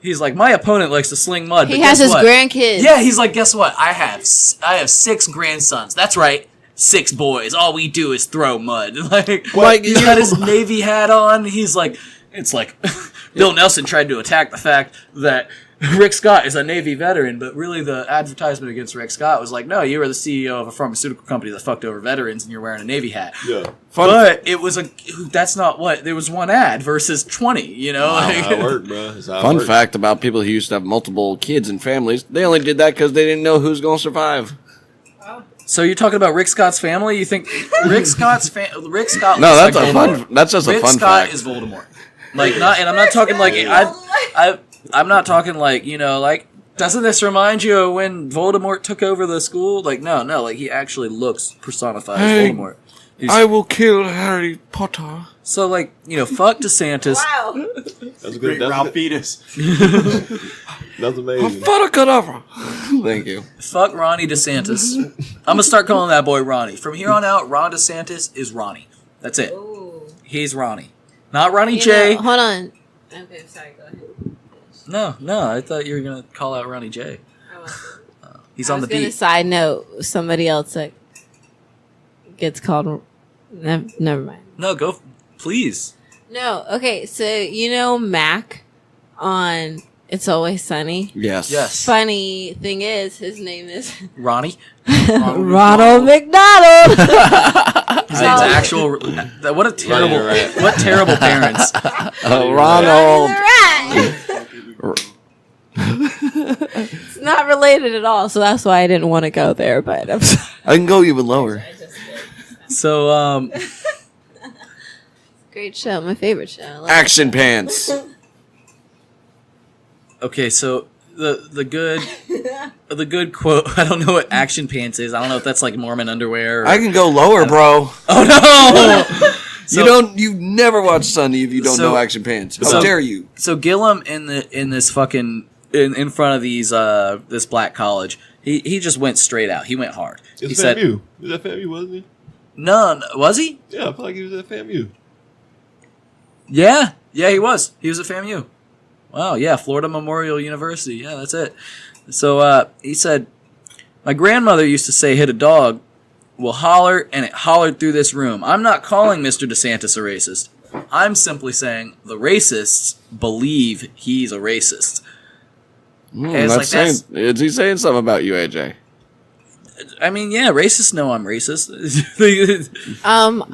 He's like, my opponent likes to sling mud. He but has guess his what? grandkids. Yeah, he's like, guess what? I have 6 grandsons. That's right. 6 boys. All we do is throw mud. Like he's got his Navy hat on. He's like, it's like Bill Nelson tried to attack the fact that Rick Scott is a Navy veteran, but really the advertisement against Rick Scott was like, no, you were the CEO of a pharmaceutical company that fucked over veterans and you're wearing a Navy hat. Yeah. But it was that's not what, there was one ad versus 20, you know? That's how it worked, bro. Fun fact about people who used to have multiple kids and families, they only did that because they didn't know who's going to survive. So you're talking about Rick Scott's family? You think Rick Scott's Rick Scott? No, that's like a Voldemort. fun. That's just Rick a fun Scott fact. is Voldemort. Like not, and I'm not talking like I'm not talking like, you know, like Doesn't this remind you of when Voldemort took over the school? Like, no, like he actually looks personified as Voldemort. I will kill Harry Potter. So, like, fuck DeSantis. Wow. That's a Great good. Ralph Fetus. That's amazing. Thank you. Fuck Ronnie DeSantis. I'm gonna start calling that boy Ronnie. From here on out, Ron DeSantis is Ronnie. That's it. Ooh. He's Ronnie. Not Ronnie J. Hold on. Okay, sorry, go ahead. No, I thought you were gonna call out Ronnie J. He's on the beat. Side note, somebody else that gets called. Never mind. No, go, please. No, okay, so Mac on It's Always Sunny? Yes. Funny thing is, his name is Ronnie. Ronald McDonald. His name's actual. What a terrible, what terrible parents. Ronald. It's not related at all, so that's why I didn't want to go there. But I'm sorry. I can go even lower. So, Great show, my favorite show. I love Action pants. okay, so the good quote. I don't know what action pants is. I don't know if that's like Mormon underwear. I can go lower, bro. Oh no! You've never watched Sunny if you don't know action pants. How dare you? So Gillum in this fucking in front of these this black college, he just went straight out. He went hard. He said, FAMU. Was that FAMU, wasn't he? No, was he? Yeah, I feel like he was at FAMU. Yeah, he was. He was at FAMU. Wow, yeah, Florida Memorial University. Yeah, that's it. So he said, my grandmother used to say, hit a dog, will holler, and it hollered through this room. I'm not calling Mr. DeSantis a racist. I'm simply saying the racists believe he's a racist. Is he saying something about you, AJ? I mean, yeah, racists know I'm racist. I'm not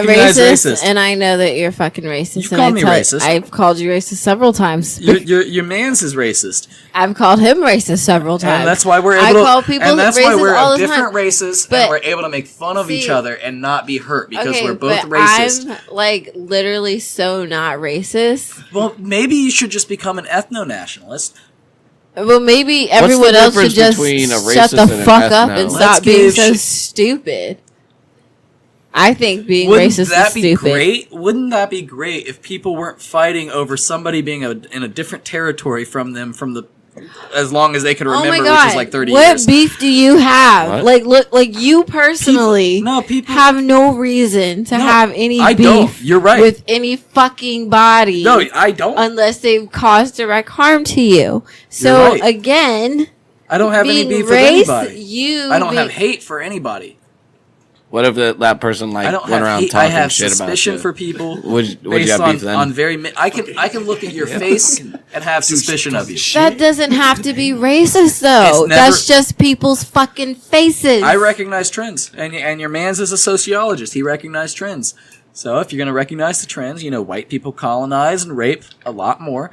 recognize racist, and I know that you're fucking racist. You call me racist. I've called you racist several times. Your man's is racist. I've called him racist several times. And that's why we're able I call people and that's why racist we're all of the different time. races, But- and we're able to make fun of each other and not be hurt because Okay, we're both but racist. I'm like literally so not racist. Well, maybe you should just become an ethno-nationalist. Well, maybe everyone else should just between a shut the racist and an fuck up and ethno? stop Let's being give so shit- stupid. I think being Wouldn't racist that is be stupid. great? Wouldn't that be great if people weren't fighting over somebody being in a different territory from them as long as they could remember, Oh my which God. is like 30 what years? beef do you have? What? Like, look, like you personally People have no reason to have any I beef don't. You're right. with any fucking body. No, I don't. Unless they've caused direct harm to you. So You're right. again, I don't have any being beef with race, anybody. I don't have hate for anybody. What if that person I don't went have around hate. I talking have shit about suspicion you? for people. Would you based have on, beef then? on I can look at your face and have suspicion of you. that doesn't have to be racist though. It's never- That's just people's fucking faces. I recognize trends, and your man's is a sociologist. He recognized trends. So if you're going to recognize the trends, white people colonize and rape a lot more.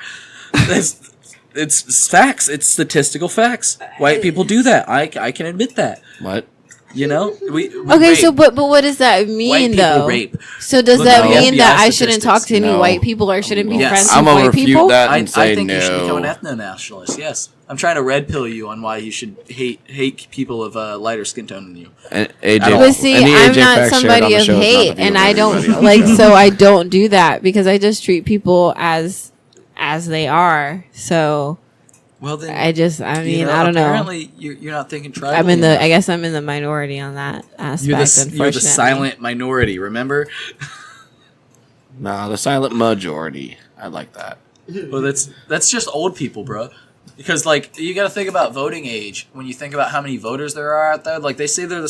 It's facts. It's statistical facts. White people do that. I can admit that. What? We Okay, rape. so but what does that mean White people though? rape. So does Look that at mean the that FBI I shouldn't talk to any No. white people or shouldn't be Yes. friends I'm with gonna white refute people? that I and say think you should become an no. ethno-nationalist. Yes, I'm trying to red pill you on why you should hate people of lighter skin tone than you. And AJ, But see, any I'm AJ not facts shared somebody on the of show is not the hate, view and of I don't everybody. like. So I don't do that because I just treat people as they are. So Well, then I mean, I don't know. Apparently, you're not thinking tribally. I guess I'm in the minority on that aspect. You're the unfortunately. silent minority. Remember? Nah, the silent majority. I like that. Well, that's just old people, bro. Because you got to think about voting age when you think about how many voters there are out there. Like they say they're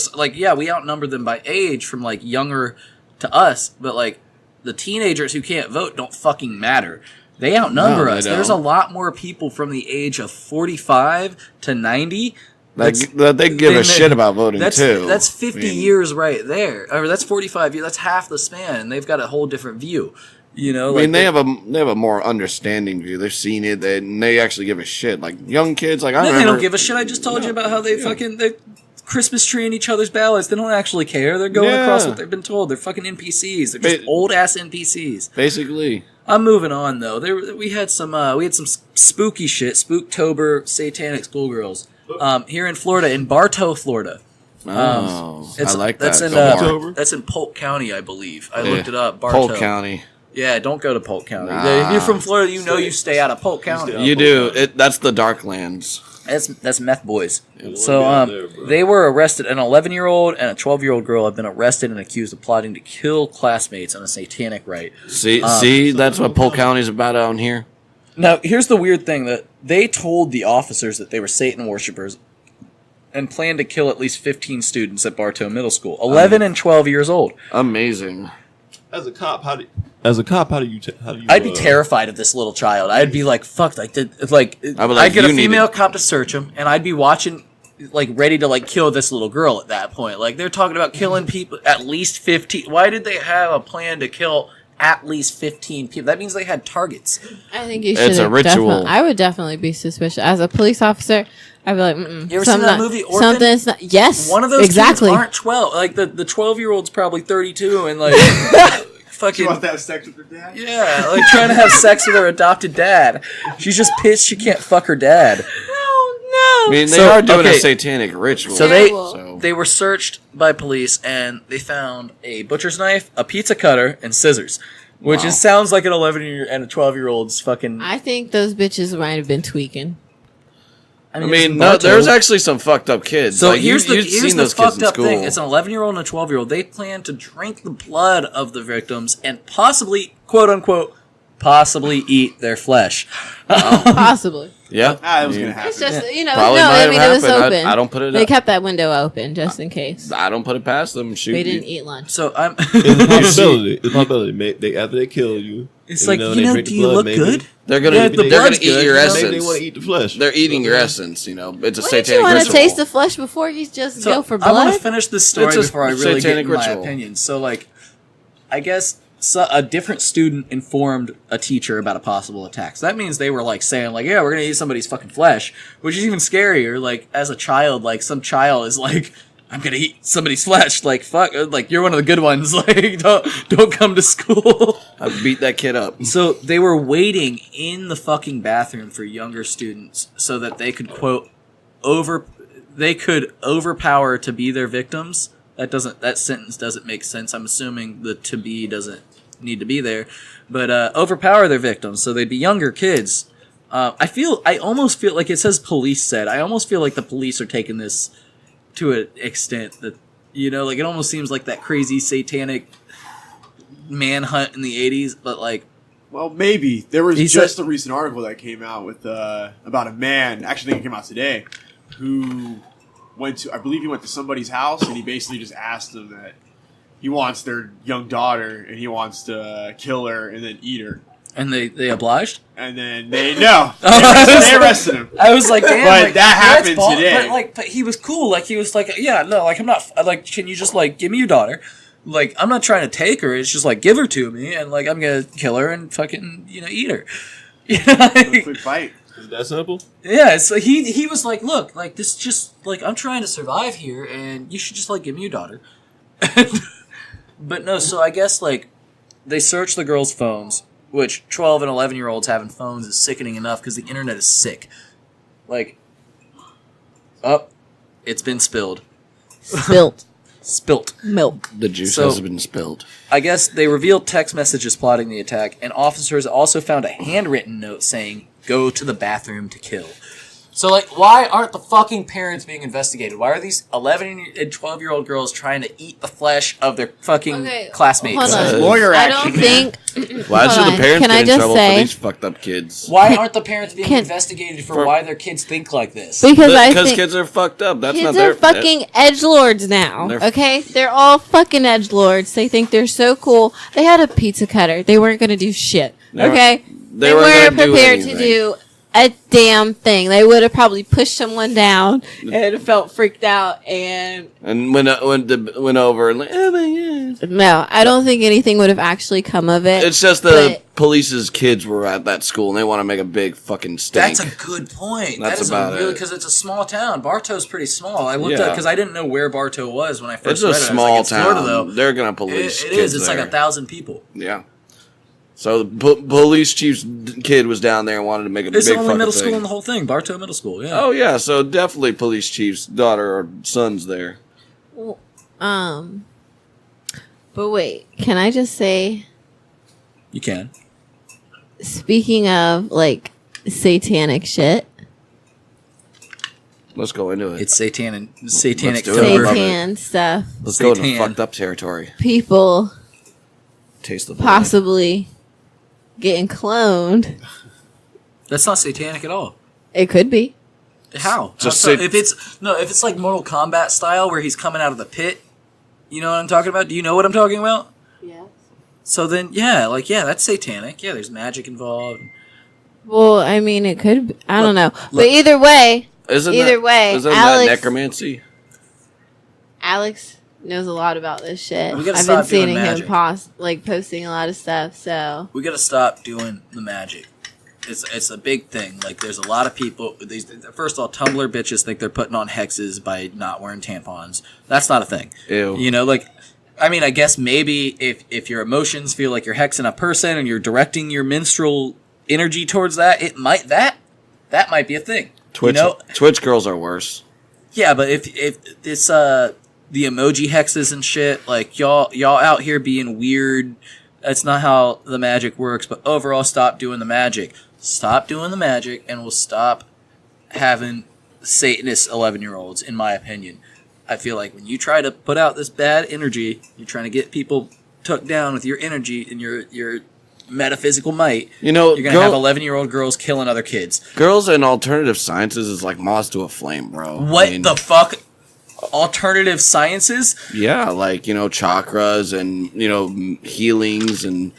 we outnumber them by age from younger to us, but the teenagers who can't vote don't fucking matter. They outnumber No, they us. There's a don't. lot more people from the age of 45 to 90. That they give a shit about voting too. That's 50 years right there. Or that's 45 years. That's half the span, and they've got a whole different view. I mean, they have a more understanding view. They've seen it, and they actually give a shit. Like young kids, I No, remember. they don't give a shit. I just told you about how they they Christmas tree in each other's ballots. They don't actually care. They're going across what they've been told. They're fucking NPCs. They're just old ass NPCs. Basically, I'm moving on though. We had some spooky shit, Spooktober, satanic schoolgirls. Here in Florida, in Bartow, Florida. I like that. That's in Polk County, I believe. I looked it up. Bartow. Polk County. Yeah, don't go to Polk County. If you're from Florida, you stay out of Polk County. You do. That's the Darklands. That's meth boys. So they were arrested. An 11-year-old and a 12-year-old girl have been arrested and accused of plotting to kill classmates on a satanic rite. See, that's what Polk County's about down here. Now, here's the weird thing, that they told the officers that they were Satan worshipers and planned to kill at least 15 students at Bartow Middle School, 11 and 12 years old. Amazing. As a cop, how do you? I'd be terrified of this little child. I'd be like, "Fuck!" I'd get a female cop to search him, and I'd be watching, like, ready to like kill this little girl at that point. Like, they're talking about killing people, at least 15. Why did they have a plan to kill at least 15 people? That means they had targets. I think you should. It's a ritual. I would definitely be suspicious as a police officer. I'd be like, You ever seen that movie Orphan? Something's not. Yes, one of those exactly. kids aren't 12. Like the 12-year-old's probably 32, and like fucking. She wants to have sex with her dad? Yeah, like trying to have sex with her adopted dad. She's just pissed she can't fuck her dad. Oh no! I mean, they are doing a satanic ritual. So they were searched by police, and they found a butcher's knife, a pizza cutter, and scissors. Which sounds like an 11-year and a 12-year-old's fucking. I think those bitches might have been tweaking. I mean, no, there's actually some fucked up kids. So like, here's the fucked up thing. It's It's an 11-year-old and a 12-year-old. They plan to drink the blood of the victims and possibly, quote unquote, eat their flesh. Possibly. Yeah. That was going to happen. It's just, Probably I mean, it was open. I don't put it They up. kept that window open just in case. I don't put it past them. Shoot. They didn't eat lunch. So I'm. It's a possibility. After they kill you, it's like, do you look good? They're gonna eat your essence. Maybe they want to eat the flesh. They're eating your essence. You know, it's a satanic ritual. You want to ritual. taste the flesh before you just go for blood? I want to finish this story It's a before I really get into my ritual. opinion. So, like, I guess a different student informed a teacher about a possible attack. So that means they were like saying, like, yeah, we're gonna eat somebody's fucking flesh, which is even scarier. Like, as a child, like some child is like, I'm gonna eat somebody's flesh. Like, fuck, like you're one of the good ones. Like, don't come to school. I beat that kid up. So they were waiting in the fucking bathroom for younger students so that they could overpower to be their victims. That sentence doesn't make sense. I'm assuming the to be doesn't need to be there, but overpower their victims so they'd be younger kids. I almost feel like it says police said. I almost feel like the police are taking this to an extent that, like it almost seems like that crazy satanic manhunt in the 80s, but like. Well, maybe. There was just a recent article that came out with about a man, actually I think it came out today, who went to somebody's house, and he basically just asked them that he wants their young daughter, and he wants to kill her and then eat her. And they obliged? And then they arrested him. I was like, damn. But like, that happened today. But he was cool. Like, he was like, yeah, no, like, I'm not, like, can you just, like, give me your daughter? Like, I'm not trying to take her. It's just, like, give her to me, and, like, I'm gonna kill her and fucking, eat her. Quick fight. Is it that simple? Yeah, so he was like, look, like, this just, like, I'm trying to survive here, and you should just, like, give me your daughter. But no, so I guess, like, they searched the girls' phones, which 12 and 11-year-olds having phones is sickening enough because the internet is sick. Like, it's been spilled. Spilt. Milk. The juice has been spilled. I guess they revealed text messages plotting the attack, and officers also found a handwritten note saying, "Go to the bathroom to kill." So, like, why aren't the fucking parents being investigated? Why are these 11 and 12-year-old girls trying to eat the flesh of their fucking classmates? Hold on. Lawyer action. I don't think... Why should the parents Can I get in just trouble say- for these fucked up kids? Why aren't the parents being investigated for why their kids think like this? Because kids are fucked up. That's not kids their are fucking edgelords now. Okay, they're all fucking edgelords. They think they're so cool. They had a pizza cutter. They weren't gonna do shit. Okay, They weren't gonna do prepared to anything. do a damn thing. They would have probably pushed someone down and felt freaked out. And went over and like, oh my god. no, I don't think anything would have actually come of it. It's just the police's kids were at that school and they want to make a big fucking stink. That's a good point. That's that is about really it. because it's a small town. Bartow's pretty small. I looked at because I didn't know where Bartow was when I first It's a read it. small I was like, it's town. Florida, though. They're gonna police. It kids is. It's there. like 1,000 people. Yeah. So the police chief's kid was down there and wanted to make a It's big the only fucking middle thing. school in the whole thing. Bartow Middle School, yeah. Oh yeah, so definitely police chief's daughter or son's there. Well, but wait, can I just say, You can. speaking of like satanic shit, Let's go into it. It's satanic Let's do it. cover. satan stuff, Let's go into Satan. fucked up territory. people Taste the blood. possibly getting cloned. That's not satanic at all. It could be. How? Just So say- if it's like Mortal Kombat style where he's coming out of the pit, you know what I'm talking about? Do you know what I'm talking about? Yeah. So then, that's satanic. Yeah, there's magic involved. Well, I mean, it could. Be, I don't know, but look. either way, Isn't either way, isn't Alex- that necromancy? Alex knows a lot about this shit. We gotta I've been stop doing seeing him magic. posting a lot of stuff. So We gotta stop doing the magic. It's a big thing. Like, there's a lot of people. First of all, Tumblr bitches think they're putting on hexes by not wearing tampons. That's not a thing. Ew. You know, like, I mean, I guess maybe if your emotions feel like you're hexing a person and you're directing your menstrual energy towards that, that might be a thing. Twitch You know? Twitch girls are worse. Yeah, but if it's the emoji hexes and shit, like y'all out here being weird, that's not how the magic works. But overall, stop doing the magic. Stop doing the magic, and we'll stop having Satanist 11-year-olds. In my opinion, I feel like when you try to put out this bad energy, you're trying to get people took down with your energy and your metaphysical might. You know, You're gonna have 11-year-old girls killing other kids. girls in alternative sciences is like moths to a flame, bro. What I mean, the fuck? Alternative sciences? Yeah, like, chakras and, healings and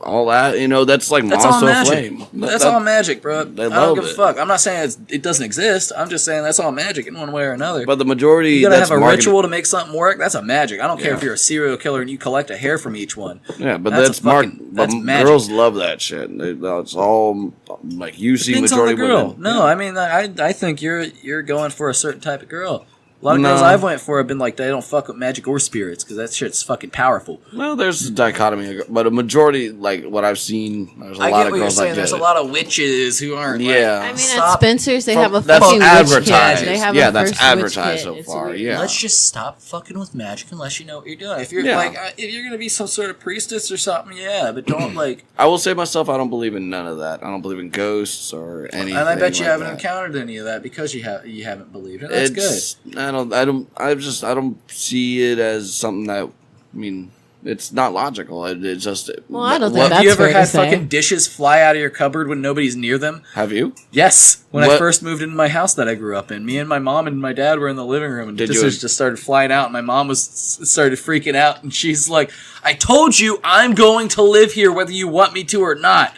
all that. That's like That's moths all to a magic. flame. That's all magic, bro. they I love don't give a it. fuck. I'm not saying it doesn't exist. I'm just saying that's all magic in one way or another. But the majority, You gotta that's have a marketed- ritual to make something work. That's a magic. I don't care Yeah. if you're a serial killer and you collect a hair from each one. Yeah, but That's that's mark. that's But magic. girls love that shit. It's all like you see Depends on the majority girl. women. No, I mean, I think you're going for a certain type of girl. A lot of No. girls I've went for have been like, they don't fuck with magic or spirits because that shit's fucking powerful. Well, there's a dichotomy, but a majority, like what I've seen, there's a I lot get of what you're girls saying. like There's a lot of witches who aren't. Yeah. I mean, at Stop. Spencer's they have a That's fucking witch advertised. kit. They have Yeah, a that's first advertised witch so kit. It's far, weird. yeah. Let's just stop fucking with magic unless you know what you're doing. If you're Yeah. if you're gonna be some sort of priestess or something, yeah, but don't like. I will say myself, I don't believe in none of that. I don't believe in ghosts or anything. And I bet you like haven't that. encountered any of that because you haven't believed it. That's good. I don't see it as something that. I mean, it's not logical. It's just. Well, I don't think Have that's you ever fair to had say. fucking dishes fly out of your cupboard when nobody's near them? Have you? Yes. When I What- first moved into my house that I grew up in, me and my mom and my dad were in the living room, and Did you- dishes just started flying out. And my mom started freaking out, and she's like, "I told you I'm going to live here, whether you want me to or not."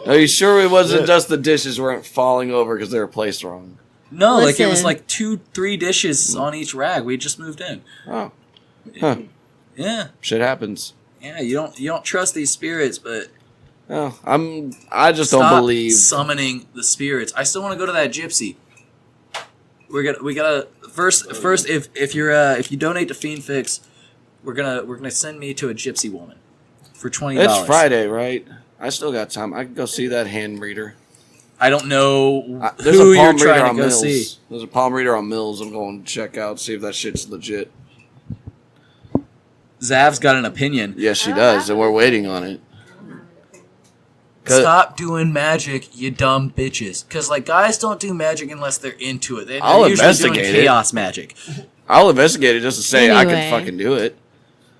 Are you sure it wasn't just the dishes weren't falling over because they were placed wrong? No, like it was Listen. like 2-3 dishes on each rag. We just moved in. Oh, huh. Yeah, Shit happens. yeah. You don't trust these spirits, but Oh, I just don't stop believe. summoning the spirits. I still want to go to that gypsy. We gotta first if you donate to FiendFix, we're gonna send me to a gypsy woman for $20. It's Friday, right? I still got time. I can go see that hand reader. I don't know There's who a you're palm reader trying to on go Mills. see. There's a palm reader on Mills. I'm going to check out, see if that shit's legit. Zav's got an opinion. Yes, she does, and we're waiting on it. 'Cause- Stop doing magic, you dumb bitches. Because like guys don't do magic unless they're into it. They're I'll usually doing investigate it. chaos magic. I'll investigate it just to say I Anyway. can fucking do it.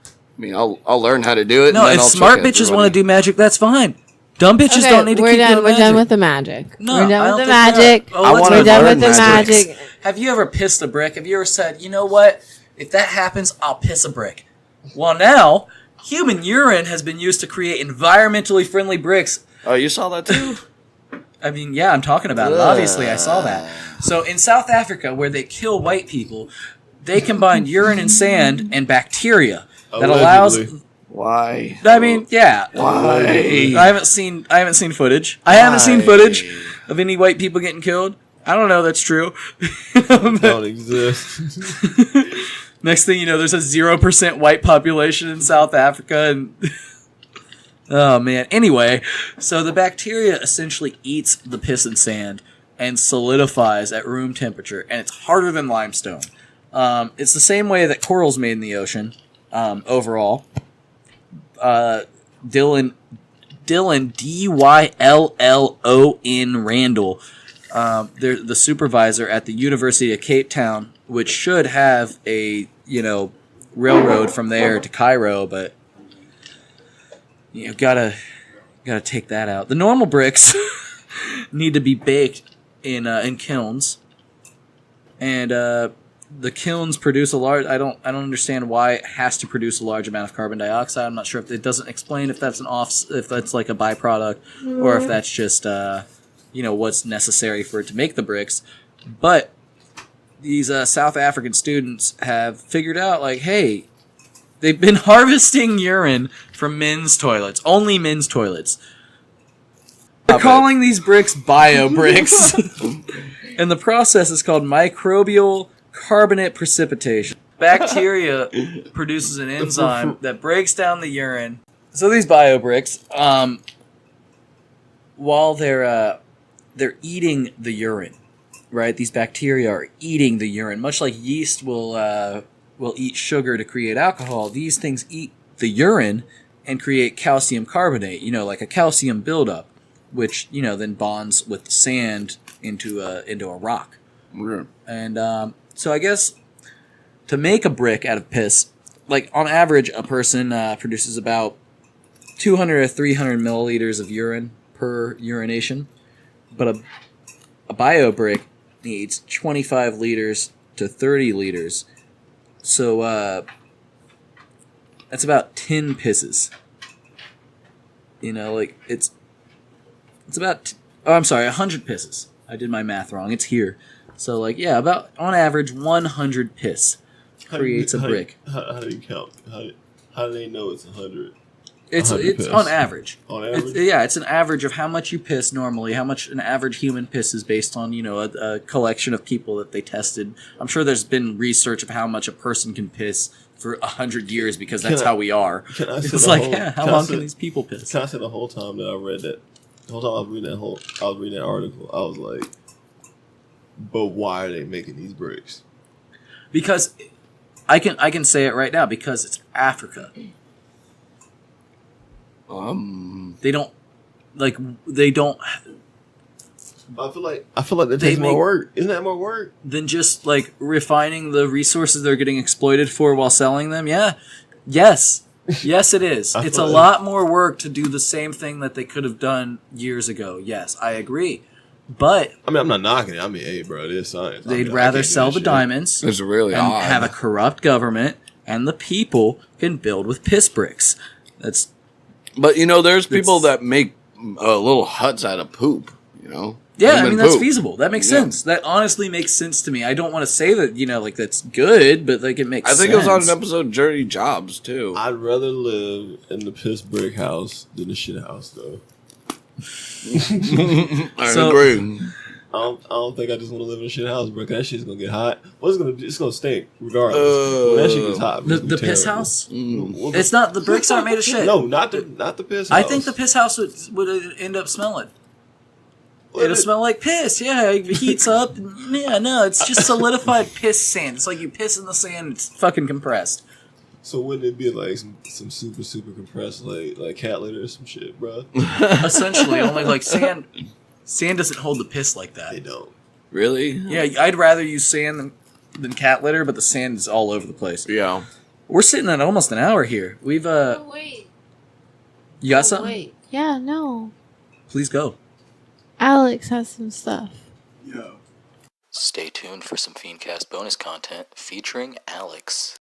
I mean, I'll learn how to do it. No, and then if I'll smart check bitches everybody. want to do magic, that's fine. Dumb bitches Okay, don't need to we're keep done. doing We're magic. done with the magic. No, we're I done don't with the think we are. magic. Oh, I let's wanna We're done learn with the magic. magic. Have you ever pissed a brick? Have you ever said, you know what? If that happens, I'll piss a brick. Well, now human urine has been used to create environmentally friendly bricks. Oh, you saw that too? I mean, yeah, I'm talking about it. Obviously, I saw that. So in South Africa, where they kill white people, they combine urine and sand and bacteria that allows. Allegedly. Why? I mean, yeah. Why? I haven't seen footage. I haven't seen footage of any white people getting killed. I don't know. That's true. Don't exist. Next thing you know, there's a 0% white population in South Africa, and Oh, man. Anyway, so the bacteria essentially eats the piss and sand and solidifies at room temperature, and it's harder than limestone. It's the same way that coral's made in the ocean, overall. Dylan, D-Y-L-L-O-N Randall, they're the supervisor at the University of Cape Town, which should have a, railroad from there to Cairo, but gotta take that out. The normal bricks need to be baked in kilns, and the kilns produce a large. I don't understand why it has to produce a large amount of carbon dioxide. I'm not sure if it doesn't explain if that's if that's like a byproduct, or if that's just what's necessary for it to make the bricks. But these South African students have figured out, like, hey, they've been harvesting urine from men's toilets, only men's toilets. They're calling these bricks bio bricks, and the process is called microbial carbonate precipitation. Bacteria produces an enzyme that breaks down the urine. So these bio bricks, while they're eating the urine, right? These bacteria are eating the urine, much like yeast will eat sugar to create alcohol. These things eat the urine and create calcium carbonate, like a calcium buildup, which then bonds with the sand into a rock. And so I guess to make a brick out of piss, like on average, a person produces about 200 or 300 milliliters of urine per urination, but a bio brick needs 25 liters to 30 liters. So that's about 10 pisses. It's about 100 pisses. I did my math wrong. It's here. So about on average 100 piss creates a brick. How do you count? How do they know it's 100? It's piss? on average. On average? It's an average of how much you piss normally, how much an average human pisses based on, a collection of people that they tested. I'm sure there's been research of how much a person can piss for 100 years because that's how we are. It's like, how long can these people piss? Can I say the whole time that I read that, the whole time I was reading that article, I was like, but why are they making these bricks? Because I can say it right now, because it's Africa. They don't. I feel like that takes more work. Isn't that more work than just refining the resources they're getting exploited for while selling them? Yeah, yes, it is. It's a lot more work to do the same thing that they could have done years ago. Yes, I agree. But I'm not knocking it. Hey, bro, it is science. They'd rather sell the diamonds. It's really and odd. Have a corrupt government, and the people can build with piss bricks. But there's people that make little huts out of poop. Yeah, that's feasible. That makes sense. That honestly makes sense to me. I don't want to say that that's good, but it makes sense. I think it was on an episode of Dirty Jobs too. I'd rather live in the piss brick house than the shit house, though. I agree. I don't think I just want to live in a shit house, bro. Cause that shit's gonna get hot. It's gonna stink regardless. When that shit gets hot. The piss house? It's not. The bricks aren't made of shit. No, not the piss house. I think the piss house would end up smelling. It'll smell like piss. Yeah, it heats up. Yeah, no, it's just solidified piss sand. It's like you piss in the sand. It's fucking compressed. So wouldn't it be like some super compressed like cat litter or some shit, bro? Essentially, only sand. Sand doesn't hold the piss like that. They don't. Really? Yeah, I'd rather use sand than cat litter, but the sand is all over the place. Yeah. We're sitting at almost an hour here. We've wait. You got something? Wait. Yeah, no. Please go. Alex has some stuff. Stay tuned for some FiendCast bonus content featuring Alex.